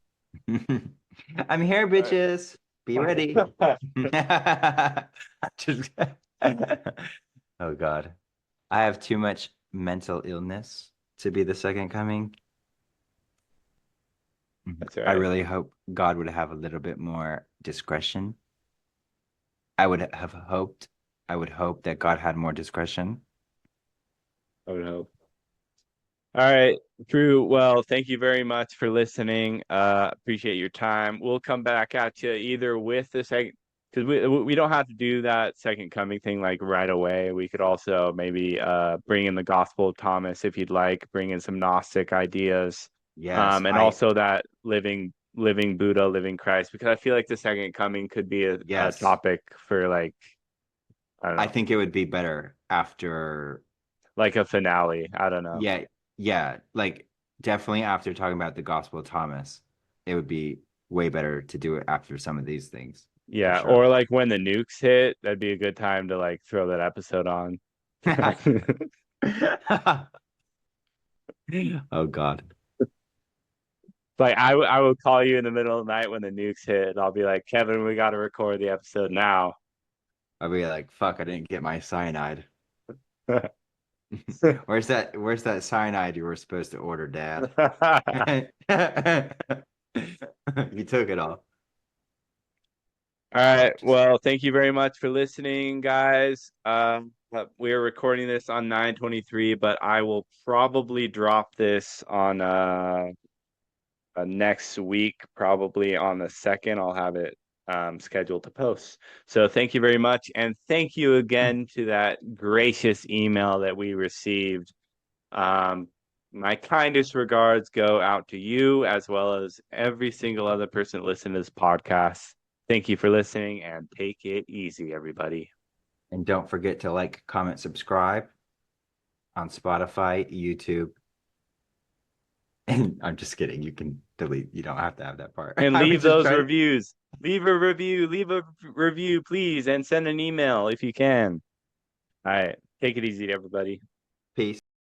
I'm here, All bitches. Be ready. right. Just... Oh God. I have too much mental illness to be the second coming. That's all I right. really hope God would have a little bit more discretion. I would have hoped, I would hope that God had more discretion. I would hope. All right, Drew. Well, thank you very much for listening. Appreciate your time. We'll come back at you either with the second, because we don't have to do that second coming thing like right away. We could also maybe bring in the Gospel of Thomas if you'd like, bring in some Gnostic ideas, Yes, and also that living Buddha, living Christ, because I feel like the second coming could be a yes. topic for like, I don't I know, think it would be better after, like a finale. I don't know. yeah, yeah, like definitely after talking about the Gospel of Thomas, it would be way better to do it after some of these things, for Yeah, or sure. like when the nukes hit, that'd be a good time to like throw that episode on. Oh God. Like I would call you in the middle of the night when the nukes hit. And I'll be like, Kevin, we got to record the episode now. I'd be like, fuck, I didn't get my cyanide. Where's that cyanide you were supposed to order, Dad? You took it all. All Oh, right. just Well, thank you very much for listening, guys. We're recording this on 9/23, but I will probably drop this on next week, probably on the second. I'll have it scheduled to post. So thank you very much. And thank you again to that gracious email that we received. Um, my kindest regards go out to you as well as every single other person listening to this podcast. Thank you for listening and take it easy, everybody. and don't forget to like, comment, subscribe on Spotify, YouTube. And I'm just kidding. You can delete. You don't have to have that part. And I leave was just those trying. reviews. Leave a review, please, and send an email if you can. All right. Take it easy, everybody.